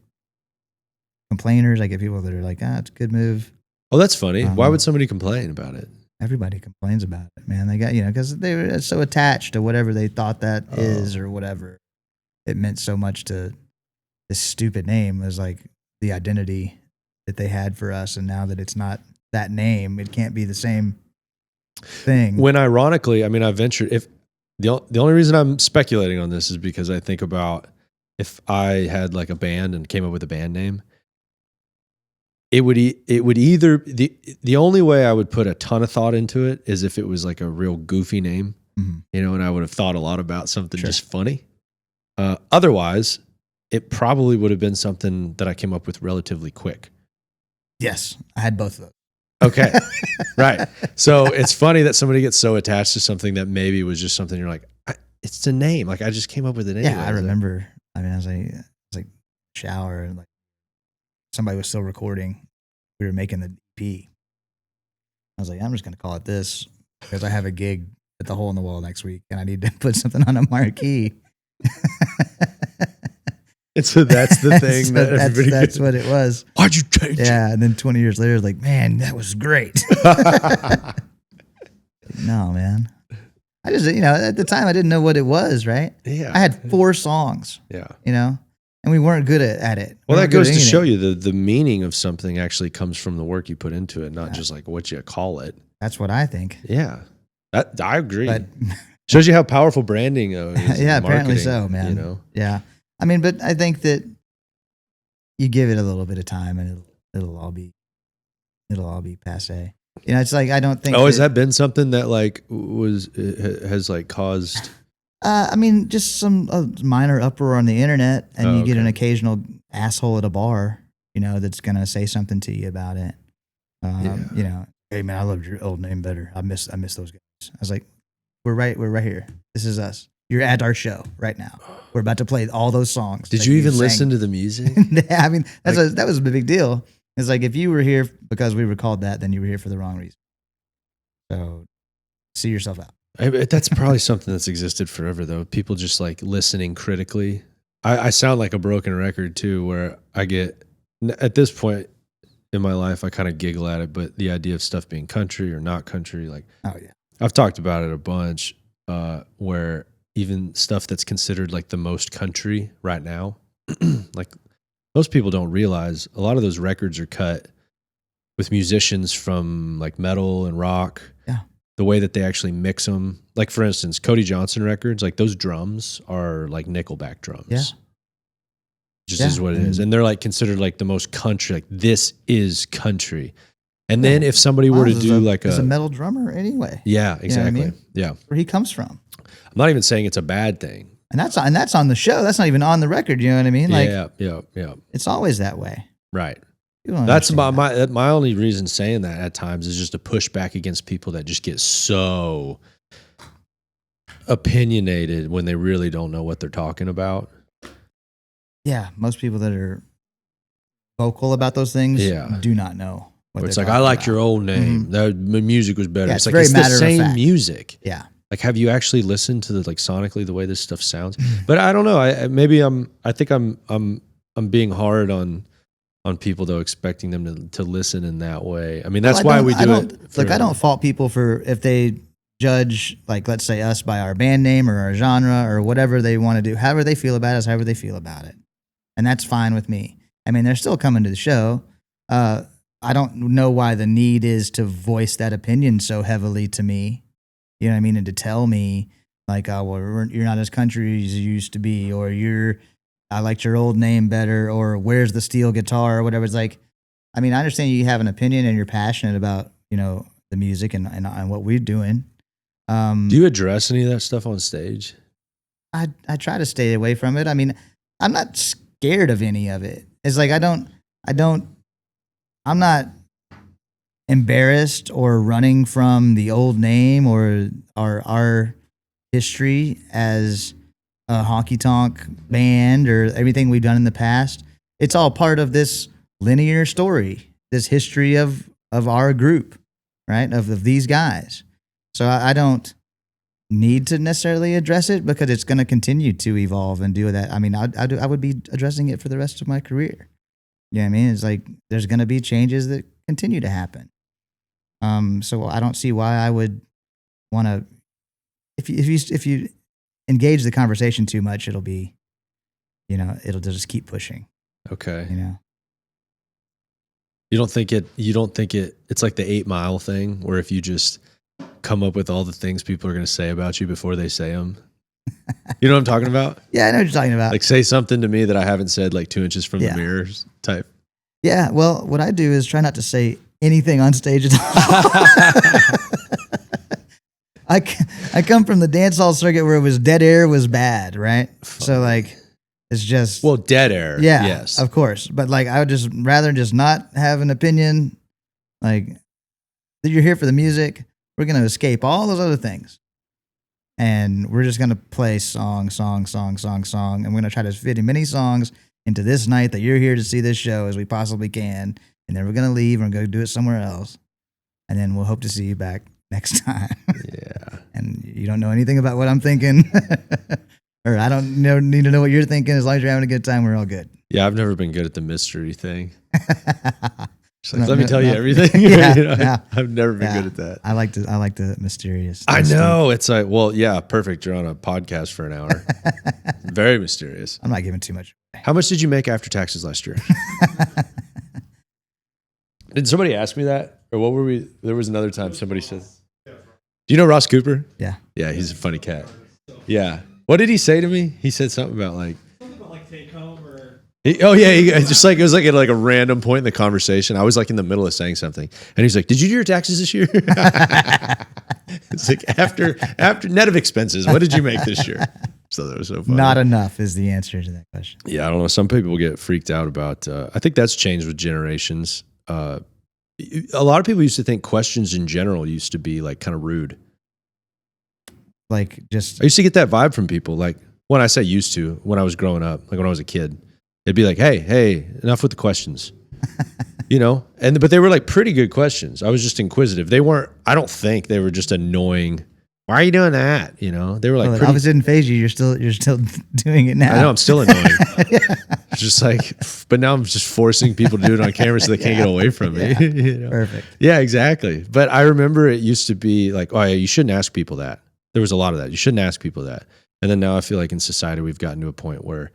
complainers. I get people that are like, it's a good move. Oh, that's funny. Why would somebody complain about it? Everybody complains about it, man. They got, because they were so attached to whatever they thought that is or whatever. It meant so much to this stupid name. It was like the identity that they had for us. And now that it's not that name, it can't be the same thing. When ironically, I mean, I ventured, if the only reason I'm speculating on this is because I think about if I had like a band and came up with a band name, it would either the only way I would put a ton of thought into it is if it was like a real goofy name, and I would have thought a lot about something just funny. Otherwise, it probably would have been something that I came up with relatively quick. Yes, I had both of those. Okay, right. So it's funny that somebody gets so attached to something that maybe was just something you're like, it's a name. Like I just came up with it anyway. Yeah, I remember. I mean, I was like shower and like somebody was still recording. We were making the EP. I was like, I'm just going to call it this because I have a gig at the Hole in the Wall next week and I need to put something on a marquee. And so that's the thing so that everybody that's what it was. Why'd you change it? Yeah, and then 20 years later, like, man, that was great. No, man. I just, at the time I didn't know what it was, right? Yeah. I had 4 songs. Yeah. And we weren't good at it. Well, that goes to show you the meaning of something actually comes from the work you put into it, not just like what you call it. That's what I think. Yeah. I agree. But shows you how powerful branding is. Yeah, apparently so, man. Yeah. I mean, but I think that you give it a little bit of time and it'll all be passé. It's like I don't think. Oh, has that been something that like has like caused? I mean, just some minor uproar on the internet, and you get an occasional asshole at a bar, that's gonna say something to you about it. Hey man, I loved your old name better. I miss those guys. I was like, we're right here. This is us. You're at our show right now. We're about to play all those songs. Did you even listen to the music? I mean, that was a big deal. It's like if you were here because we recalled that, then you were here for the wrong reason. So see yourself out. That's probably something that's existed forever, though. People just like listening critically. I sound like a broken record too, where I get at this point in my life, I kind of giggle at it. But the idea of stuff being country or not country, like, oh yeah, I've talked about it a bunch, where even stuff that's considered like the most country right now, like most people don't realize a lot of those records are cut with musicians from like metal and rock. Yeah. The way that they actually mix them. Like for instance, Cody Johnson records, like those drums are like Nickelback drums. Yeah. Just is what it is. And they're like considered like the most country, like this is country. And then if somebody were to do he's a metal drummer anyway. Yeah, exactly. You know what I mean? Yeah. Where he comes from. I'm not even saying it's a bad thing. And that's on the show. That's not even on the record. You know what I mean? Like, yeah. It's always that way. Right. That's my only reason saying that at times is just to push back against people that just get so opinionated when they really don't know what they're talking about. Yeah, most people that are vocal about those things do not know. It's like, I like your old name. Mm-hmm. The music was better. Yeah, it's like very it's the matter of same fact. music. Yeah. Like, have you actually listened to the like sonically the way this stuff sounds? But I don't know. I think I'm being hard on people though, expecting them to listen in that way. I mean, that's why we do it. Look, I don't fault people for if they judge, like, let's say us by our band name or our genre or whatever they want to do. However they feel about us, however they feel about it. And that's fine with me. I mean, they're still coming to the show. I don't know why the need is to voice that opinion so heavily to me. You know what I mean? And to tell me like, oh, well, you're not as country as you used to be, or I liked your old name better, or where's the steel guitar or whatever. It's like, I mean, I understand you have an opinion and you're passionate about, the music and what we're doing. Do you address any of that stuff on stage? I try to stay away from it. I mean, I'm not scared of any of it. It's like, I'm not embarrassed or running from the old name or our history as a honky tonk band or everything we've done in the past. It's all part of this linear story, this history of our group, right? Of these guys. So I don't need to necessarily address it because it's going to continue to evolve and do that. I mean, I would be addressing it for the rest of my career. You know what I mean? It's like there's going to be changes that continue to happen. So I don't see why I would want to. If you engage the conversation too much, it'll be, it'll just keep pushing. Okay. You don't think it's like the 8 Mile thing where if you just come up with all the things people are going to say about you before they say them. You know what I'm talking about? Yeah, I know what you're talking about. Like say something to me that I haven't said like 2 inches from the mirrors type. Yeah. Well, what I do is try not to say anything on stage at all. I come from the dance hall circuit where it was dead air was bad, right? Funny. So like it's just dead air. Yeah, yes, of course. But like I would just rather just not have an opinion. Like that you're here for the music. We're gonna escape all those other things, and we're just gonna play song, and we're gonna try to fit as many songs into this night that you're here to see this show as we possibly can. And then we're gonna leave and go do it somewhere else, and then we'll hope to see you back next time. Yeah. And you don't know anything about what I'm thinking, or I don't need to know what you're thinking. As long as you're having a good time, we're all good. Yeah, I've never been good at the mystery thing. Like, let me tell you everything. Yeah, I've never been good at that. I like the mysterious. I know. It's like, well, yeah, perfect. You're on a podcast for an hour. Very mysterious. I'm not giving too much away. How much did you make after taxes last year? Did somebody ask me that? Or what were we? There was another time somebody said, do you know Ross Cooper? Yeah. Yeah, he's a funny cat. Yeah. What did he say to me? He said something about take home or. It was like at like a random point in the conversation. I was like in the middle of saying something, and he's like, "Did you do your taxes this year?" It's like after net of expenses, what did you make this year? So that was so funny. Not enough is the answer to that question. Yeah, I don't know. Some people get freaked out about. I think that's changed with generations. A lot of people used to think questions in general used to be like kind of rude. Like I used to get that vibe from people. Like when I say used to, when I was growing up, like when I was a kid, it'd be like, hey, enough with the questions, but they were like pretty good questions. I was just inquisitive. They weren't, I don't think they were just annoying. Why are you doing that? They were like, well, it obviously didn't phase you. You're still doing it now. I know I'm still annoying. It's just like, but now I'm just forcing people to do it on camera so they can't get away from me. Perfect. Yeah, exactly. But I remember it used to be like, oh yeah, you shouldn't ask people that. There was a lot of that. You shouldn't ask people that. And then now I feel like in society we've gotten to a point where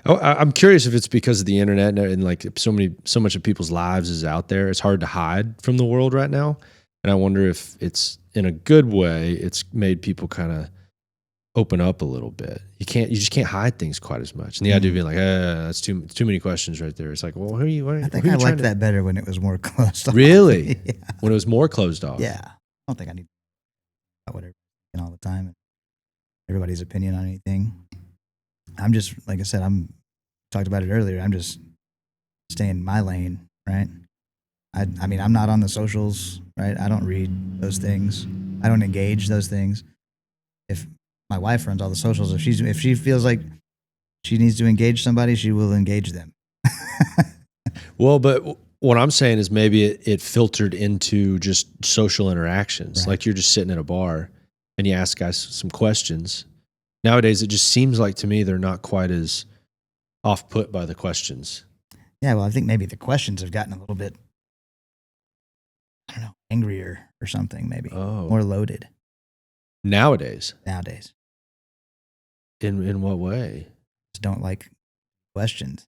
I'm curious if it's because of the internet and like so much of people's lives is out there. It's hard to hide from the world right now. And I wonder if it's in a good way, it's made people kind of open up a little bit. You just can't hide things quite as much. And the idea of being like, that's too many questions right there. It's like, well, who are you? I think I liked that better when it was more closed off. Really? Yeah. When it was more closed off? Yeah. I don't think I need to about whatever all the time. Everybody's opinion on anything. I'm just, like I said, talked about it earlier. I'm just staying in my lane, right? I mean, I'm not on the socials, right? I don't read those things. I don't engage those things. If my wife runs all the socials, if she feels like she needs to engage somebody, she will engage them. Well, but what I'm saying is maybe it filtered into just social interactions. Right. Like you're just sitting at a bar and you ask guys some questions. Nowadays, it just seems like to me they're not quite as off put by the questions. Yeah, well, I think maybe the questions have gotten a little bit, I don't know, angrier or something, maybe. Oh. More loaded. Nowadays? In what way? Just don't like questions.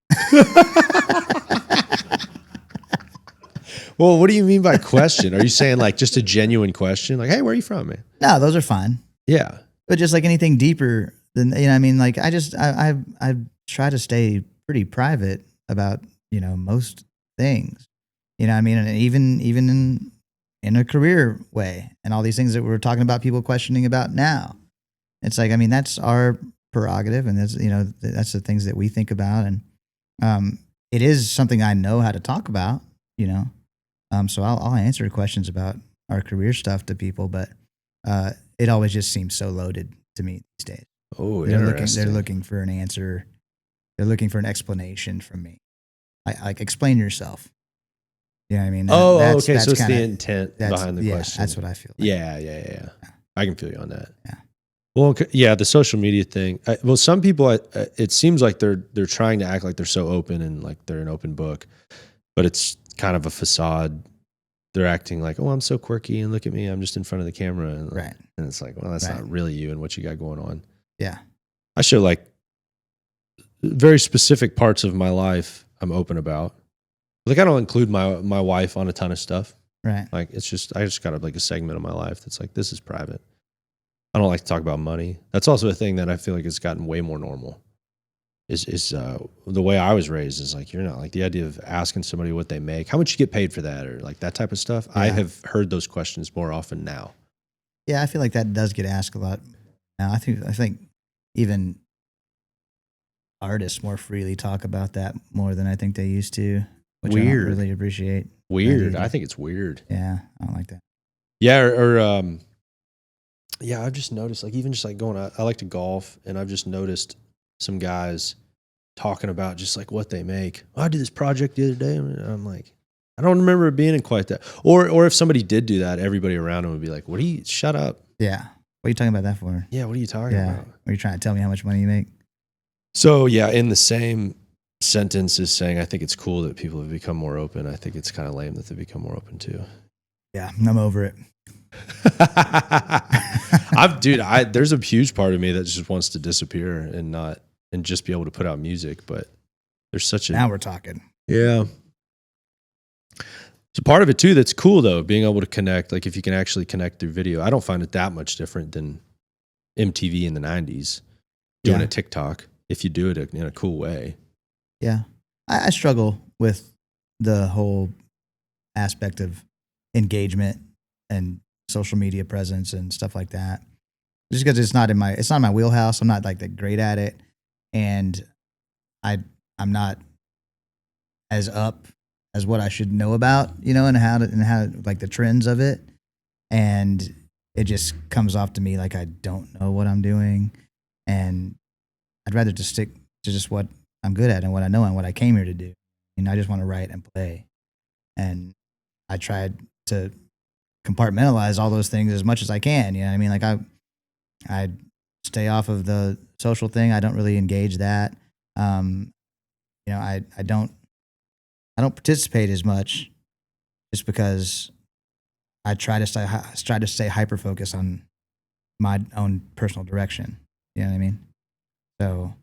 Well, what do you mean by question? Are you saying like just a genuine question? Like, hey, where are you from, man? No, those are fine. Yeah. But just like anything deeper than, you know, I mean, like I try to stay pretty private about, you know, most things, you know what I mean? And even in a career way and all these things that we're talking about, people questioning about now, it's like, I mean, that's our prerogative and that's, you know, that's the things that we think about. And, it is something I know how to talk about, you know? So I'll answer questions about our career stuff to people, but, it always just seems so loaded to me these days. Oh, They're interesting. looking for an answer. They're looking for an explanation from me. Like explain yourself. You know what I mean? Okay. So it's the intent behind the question. That's what I feel like. Yeah. I can feel you on that. Yeah. Well, yeah, the social media thing. Well, some people, it seems like they're trying to act like they're so open and like they're an open book, but it's kind of a facade. They're acting like, oh, I'm so quirky and look at me, I'm just in front of the camera. And, Right. And it's like, well, that's not really you and what you got going on. Yeah. I show like very specific parts of my life I'm open about. Like I don't include my wife on a ton of stuff. Right. Like I just got like a segment of my life that's like, this is private. I don't like to talk about money. That's also a thing that I feel like it's gotten way more normal. Is the way I was raised is like, you're not like the idea of asking somebody what they make, how much you get paid for that, or like that type of stuff. Yeah. I have heard those questions more often now. Yeah, I feel like that does get asked a lot now. I think even artists more freely talk about that more than I think they used to, which I don't really appreciate. Weird. I think it's weird. Yeah, I don't like that. Yeah, yeah, I've just noticed, like, even just like going out, I like to golf, and I've just noticed some guys talking about just like what they make. Oh, I did this project the other day, and I'm like, I don't remember it being in quite that. Or if somebody did do that, everybody around them would be like, shut up. Yeah. What are you talking about that for? Yeah, what are you talking about? Are you trying to tell me how much money you make? So, yeah, in the same sentence as saying, I think it's cool that people have become more open. I think it's kind of lame that they've become more open too. Yeah, I'm over it. There's a huge part of me that just wants to disappear and just be able to put out music, but there's such a now we're talking. Yeah. It's a part of it too that's cool though, being able to connect. Like if you can actually connect through video, I don't find it that much different than MTV in the 90s doing a TikTok if you do it in a cool way. Yeah. I struggle with the whole aspect of engagement and social media presence and stuff like that. Just because it's not my wheelhouse. I'm not like that great at it. And I'm not as up as what I should know about, you know, and how like the trends of it. And it just comes off to me like I don't know what I'm doing. And I'd rather just stick to just what I'm good at and what I know and what I came here to do. You know, I just want to write and play. And I tried to compartmentalize all those things as much as I can. You know what I mean? Like I stay off of the social thing. I don't really engage that. You know, I don't participate as much just because I try to stay hyper focused on my own personal direction. You know what I mean? So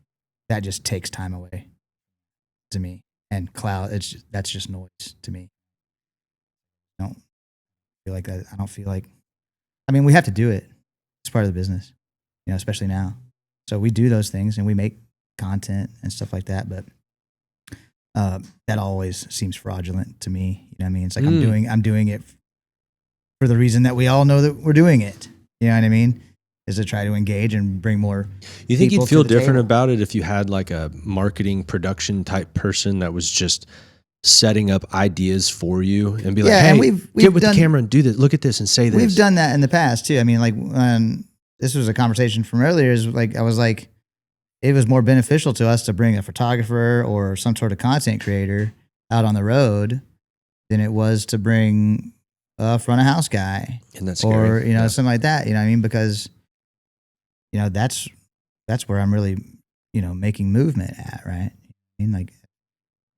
that just takes time away to me. And that's just noise to me. I don't feel like that. I don't feel like, I mean, we have to do it. It's part of the business, you know, especially now. So we do those things and we make content and stuff like that. But that always seems fraudulent to me. You know what I mean? It's like I'm doing it for the reason that we all know that we're doing it. You know what I mean? Is to try to engage and bring more. You think you'd feel different table. about it if you had like a marketing production type person that was just setting up ideas for you and be like, hey, we've get with the camera and do this. Look at this and say this. We've done that in the past too. I mean, like this was a conversation from earlier. Is like I was like, it was more beneficial to us to bring a photographer or some sort of content creator out on the road than it was to bring a front of house guy or you know something like that. You know what I mean? Because you know that's where I'm really making movement at, right? I mean, like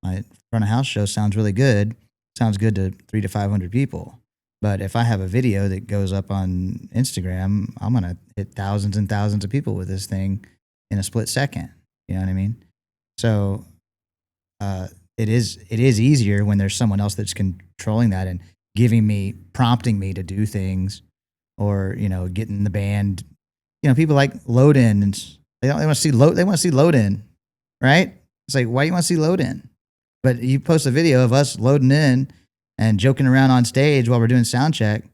my front of house show sounds really good. Sounds good to 300 to 500 people. But if I have a video that goes up on Instagram, I'm gonna hit thousands and thousands of people with this thing in a split second. You know what I mean? So it is easier when there's someone else that's controlling that and prompting me to do things, or getting the band. People like load in, and they want to see load in, right? It's like, why do you want to see load in? But you post a video of us loading in and joking around on stage while we're doing sound check.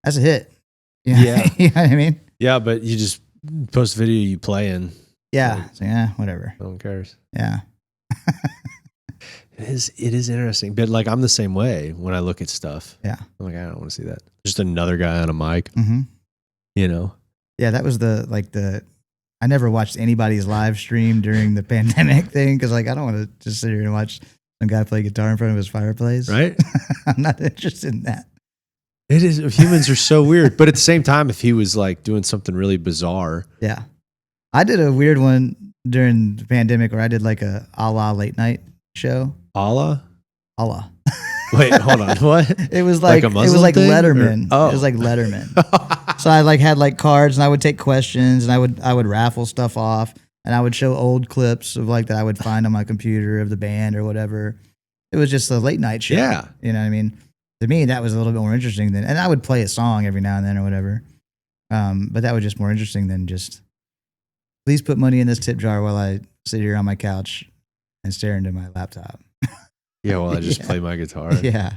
That's a hit. Yeah. You know what I mean? Yeah, but you just post a video you playing. Yeah. So whatever. No one cares. Yeah. It is interesting. But like, I'm the same way when I look at stuff. Yeah. I'm like, I don't want to see that. Just another guy on a mic. Mm-hmm. Yeah, that was I never watched anybody's live stream during the pandemic thing, because like, I don't want to just sit here and watch some guy play guitar in front of his fireplace. Right? I'm not interested in that. It is. Humans are so weird. But at the same time, if he was like doing something really bizarre. Yeah. I did a weird one during the pandemic where I did like a la late night show. Allah? Allah. Wait, hold on. What? It was like a Muslim thing, Letterman. or- It was like Letterman. So I like had like cards, and I would take questions, and I would raffle stuff off, and I would show old clips of like that I would find on my computer of the band or whatever. It was just a late night show. Yeah. You know what I mean? To me, that was a little bit more interesting than, and I would play a song every now and then or whatever. But that was just more interesting than just, please put money in this tip jar while I sit here on my couch and stare into my laptop. Yeah, well, I just play my guitar. Yeah.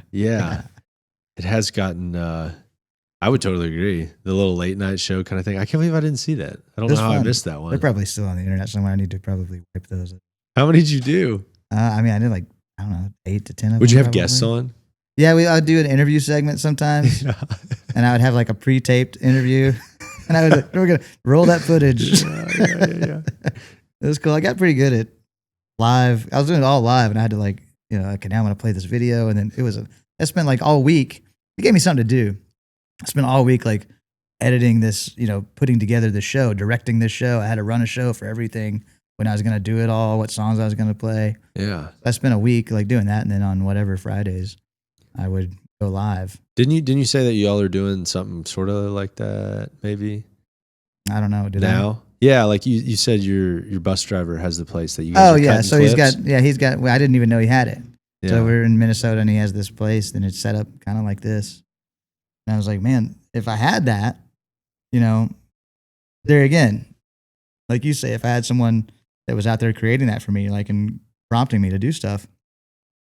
It has gotten, I would totally agree. The little late night show kind of thing. I can't believe I didn't see that. I don't It was know how I fun. missed that one. They're probably still on the internet somewhere. I need to probably wipe those. How many did you do? I mean, I did like, I don't know, 8 to 10 of them. Would you have probably. guests on? Yeah, I would do an interview segment sometimes, and I would have like a pre-taped interview, and I would, we're going to roll that footage. Yeah. It was cool. I got pretty good at live. I was doing it all live, and I had to like, okay, now I'm going to play this video. And then I spent like all week. It gave me something to do. I spent all week like editing this, putting together the show, directing this show. I had to run a show for everything, when I was going to do it all, what songs I was going to play. Yeah. I spent a week like doing that. And then on whatever Fridays, I would go live. Didn't you say that y'all are doing something sort of like that maybe? I don't know. Now? Yeah, like you said your bus driver has the place that you guys Oh are yeah, cutting so clips. he's got. Well, I didn't even know he had it. Yeah. So we're in Minnesota, and he has this place, and it's set up kind of like this. And I was like, man, if I had that, there again, like you say, if I had someone that was out there creating that for me, like, and prompting me to do stuff,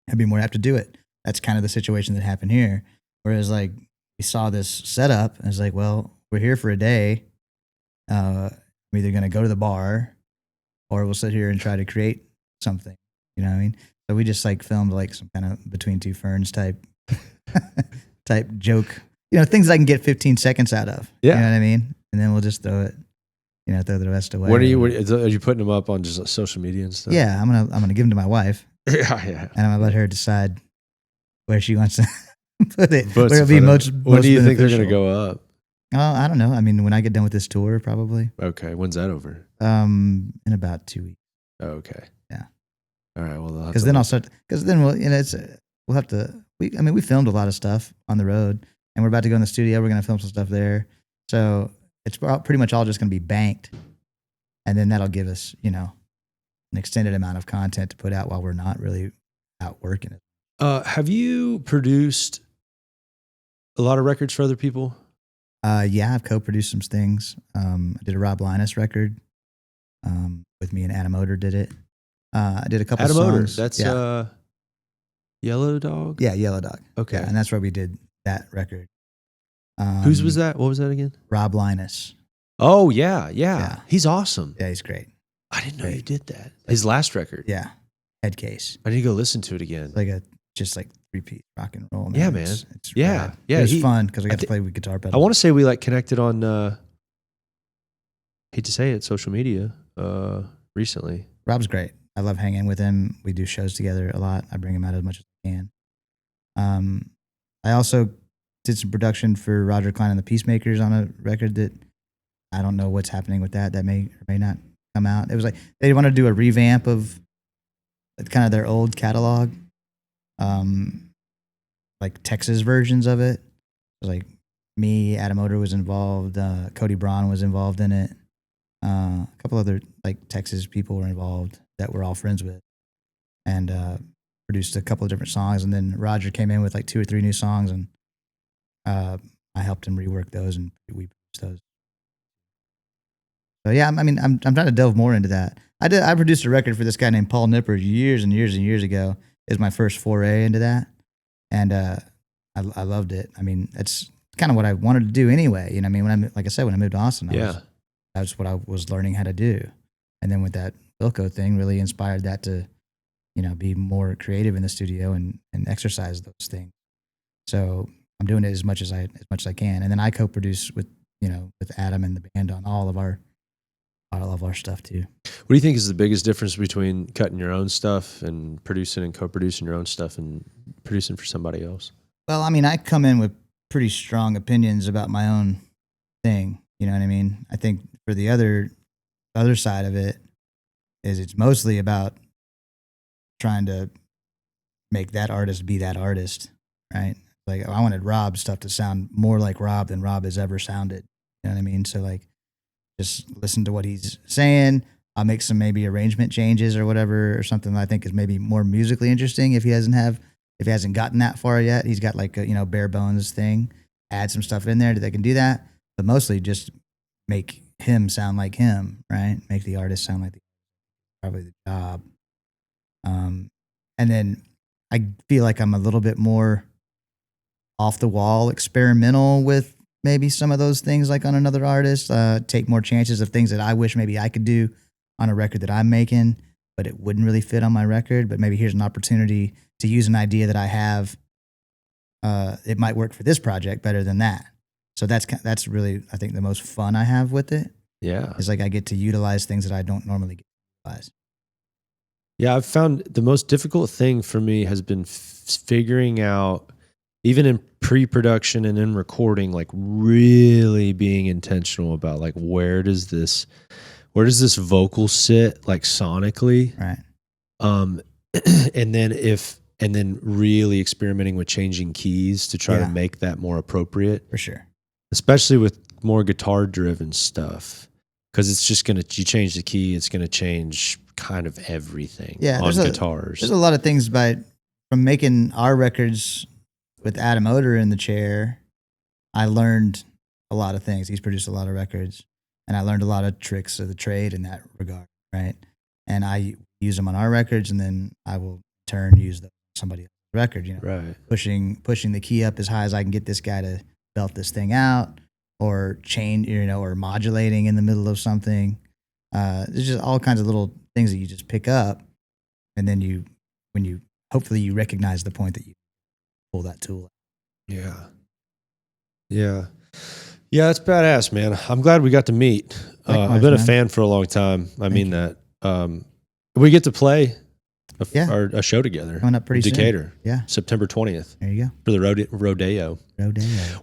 I'd be more apt to do it. That's kind of the situation that happened here. Whereas like we saw this setup, and it's like, well, we're here for a day. We're either going to go to the bar, or we'll sit here and try to create something. You know what I mean? So we just like filmed like some kind of Between Two Ferns type joke. Things I can get 15 seconds out of. Yeah. You know what I mean? And then we'll just throw it, throw the rest away. Are you putting them up on just social media and stuff? Yeah, I'm gonna give them to my wife, Yeah. and I'm gonna let her decide where she wants to put it. But Where it'll be most. when do you think they're going to beneficial. go up? Oh, I don't know. I mean, when I get done with this tour, probably. Okay. When's that over? In about 2 weeks. Oh, okay. Yeah. All right. Well, Because then I'll start. Because then we'll have to. We filmed a lot of stuff on the road, and we're about to go in the studio. We're gonna film some stuff there. So it's pretty much all just gonna be banked, and then that'll give us, an extended amount of content to put out while we're not really out working it. Have you produced a lot of records for other people? Yeah, I've co-produced some things. I did a Rob Linus record with me, and Adam Oder did it. I did a couple Adam Oder. songs. That's yeah. Yellow Dog? Yeah, Yellow Dog. Okay. Yeah, and that's where we did that record. Whose was that? What was that again? Rob Linus. Oh, yeah. He's awesome. Yeah, he's great. I didn't know Great. you did that. His last record. Yeah, Head Case. I need to go listen to it again. It's like a just like 3-piece rock and roll. Man. Yeah, man. It's Yeah, rad. yeah, It was he- fun because we I got to thi- play with guitar pedals. I want to say we connected on, hate to say it, social media recently. Rob's great. I love hanging with him. We do shows together a lot. I bring him out as much as I can. I also did some production for Roger Klein and the Peacemakers on a record that I don't know what's happening with that. That may or may not come out. It was like they wanted to do a revamp of kind of their old catalog, like Texas versions of it. It was like me, Adam Oder was involved, Cody Braun was involved in it. A couple other like Texas people were involved that we're all friends with. And produced a couple of different songs, and then Roger came in with like 2 or 3 new songs, and I helped him rework those, and we produced those. So yeah, I mean, I'm trying to delve more into that. I produced a record for this guy named Paul Nipper years and years and years ago. It was my first foray into that, and I loved it. I mean, that's kind of what I wanted to do anyway. You know, what I mean, like I said, when I moved to Austin, that's what I was learning how to do, and then with that Wilco thing, really inspired that to, you know, be more creative in the studio and exercise those things. So I'm doing it as much as I can, and then I co-produce with Adam and the band on all of our stuff too. What do you think is the biggest difference between cutting your own stuff and producing and co-producing your own stuff and producing for somebody else? Well, I mean, I come in with pretty strong opinions about my own thing. You know what I mean? I think for the other side of it is it's mostly about trying to make that artist be that artist, right? Like I wanted Rob's stuff to sound more like Rob than Rob has ever sounded. You know what I mean? So like, just listen to what he's saying. I'll make some maybe arrangement changes or whatever, or something that I think is maybe more musically interesting if he hasn't gotten that far yet. He's got like a bare bones thing. Add some stuff in there that they can do that, but mostly just make him sound like him, right? Make the artist sound like probably the job. And then I feel like I'm a little bit more off the wall, experimental with maybe some of those things like on another artist, take more chances of things that I wish maybe I could do on a record that I'm making, but it wouldn't really fit on my record. But maybe here's an opportunity to use an idea that I have. It might work for this project better than that. So that's really, I think, the most fun I have with it. Yeah. It's like I get to utilize things that I don't normally get to utilize. Yeah, I've found the most difficult thing for me has been figuring out, even in pre-production and in recording, like really being intentional about like where does this vocal sit like sonically, right? And then really experimenting with changing keys to try to make that more appropriate, for sure. Especially with more guitar-driven stuff, because it's just you change the key, it's gonna change kind of everything on guitars. There's a lot of things from making our records with Adam Oder in the chair. I learned a lot of things. He's produced a lot of records, and I learned a lot of tricks of the trade in that regard, right? And I use them on our records, and then I will in turn use them on somebody else's record, right? Pushing the key up as high as I can get this guy to belt this thing out, or change, or modulating in the middle of something. There's just all kinds of little things that you just pick up, and then hopefully you recognize the point that you pull that tool out. Yeah, it's badass, man. I'm glad we got to meet. I've been a fan for a long time. I mean that. We get to play a show together. Coming up pretty Decatur. soon. Yeah. September 20th. There you go. For the Rodeo.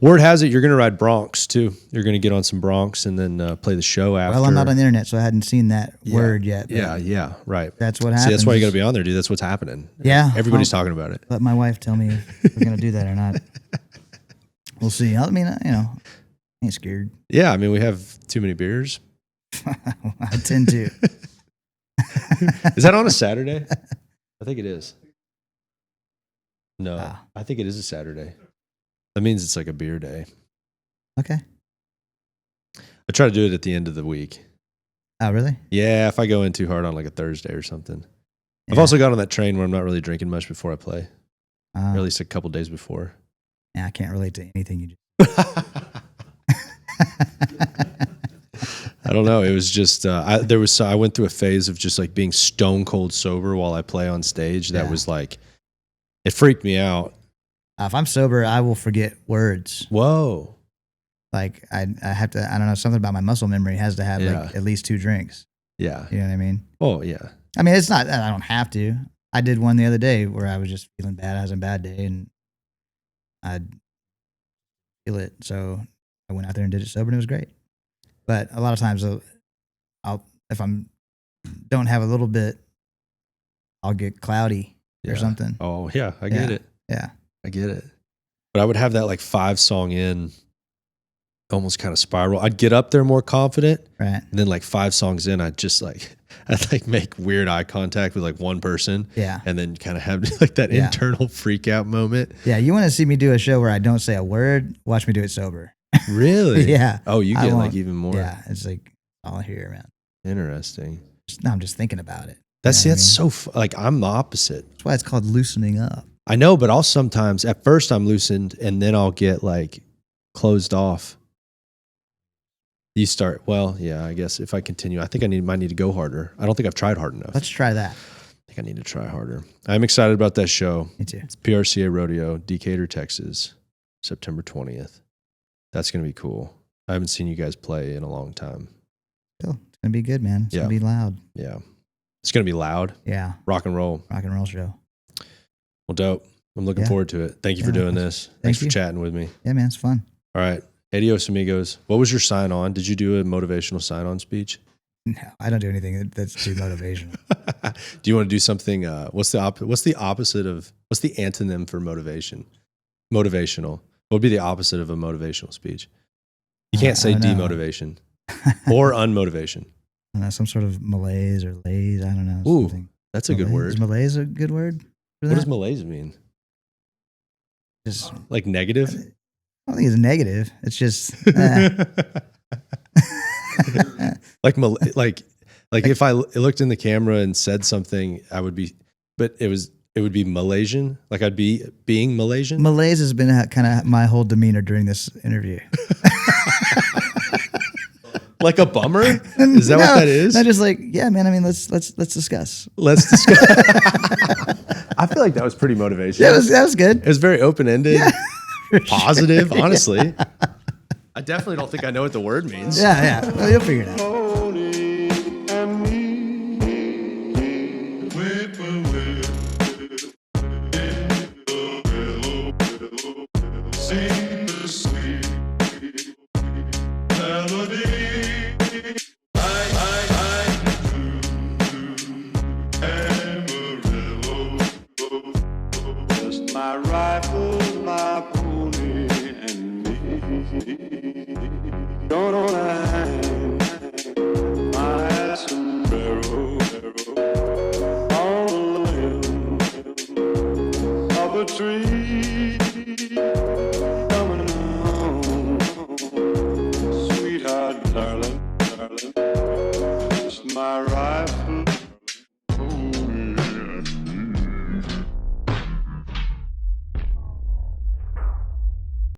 Word has it you're going to ride Bronx too. You're going to get on some Bronx and then play the show after. Well, I'm not on the internet, so I hadn't seen that word yet. Yeah, right. That's what happens. See, that's why you got to be on there, dude. That's what's happening. Yeah. Everybody's talking about it. Let my wife tell me if we're going to do that or not. We'll see. I mean, I ain't scared. Yeah, I mean, we have too many beers. I tend to. Is that on a Saturday? I think it is. No, I think it is a Saturday. That means it's like a beer day. Okay. I try to do it at the end of the week. Oh, really? Yeah, if I go in too hard on like a Thursday or something. Yeah. I've also got on that train where I'm not really drinking much before I play. Or at least a couple days before. Yeah, I can't relate to anything you just I don't know. It was just I went through a phase of just like being stone cold sober while I play on stage. That was like, it freaked me out. If I'm sober, I will forget words. Whoa! Like I have to. I don't know. Something about my muscle memory has to have like at least 2 drinks. Yeah. You know what I mean? Oh yeah. I mean, it's not. I don't have to. I did one the other day where I was just feeling bad. I was on a bad day, and I'd feel it. So I went out there and did it sober, and it was great. But a lot of times, if I'm don't have a little bit, I'll get cloudy or something. Oh yeah, I get it. Yeah, I get it. But I would have that like 5-song in, almost kind of spiral. I'd get up there more confident, right? And then like 5 songs in, I'd just like I'd like make weird eye contact with like one person. Yeah. And then kind of have like that internal freak out moment. Yeah. You want to see me do a show where I don't say a word? Watch me do it sober. Really? Yeah. Oh, you get like even more. Yeah. It's like all here, man. Interesting. No, I'm just thinking about it. That's so like I'm the opposite. That's why it's called loosening up. I know, but I'll sometimes at first I'm loosened and then I'll get like closed off. You start, well, yeah, I guess if I continue, I think I might need to go harder. I don't think I've tried hard enough. Let's try that. I think I need to try harder. I'm excited about that show. Me too. It's PRCA Rodeo, Decatur, Texas, September 20th. That's going to be cool. I haven't seen you guys play in a long time. Cool. It's going to be good, man. It's going to be loud. Yeah. It's going to be loud. Yeah. Rock and roll. Rock and roll show. Well, dope. I'm looking forward to it. Thank you for doing this. Thanks for chatting with me. Yeah, man. It's fun. All right. Adios, amigos. What was your sign on? Did you do a motivational sign on speech? No, I don't do anything that's too motivational. Do you want to do something? What's the opposite of, what's the antonym for motivation? Motivational. What would be the opposite of a motivational speech? You can't say demotivation or unmotivation. I don't know, some sort of malaise or laze. I don't know. Ooh, something. that's a good word. Is malaise a good word? What does malaise mean? Just like negative? I don't think it's negative. It's just like if I looked in the camera and said something, I would be, but it would be Malaysian. Like I'd be being Malaysian. Malaise has been kind of my whole demeanor during this interview. Like a bummer? Is that what that is? No, just like, yeah, man. I mean, let's discuss. Let's discuss. I feel like that was pretty motivational. Yeah, that was good. It was very open-ended, positive, sure. honestly. Yeah. I definitely don't think I know what the word means. Yeah. Well, you'll figure it out. My rifle, my pony, and me. Don't wanna hang my sombrero on the limb of a tree.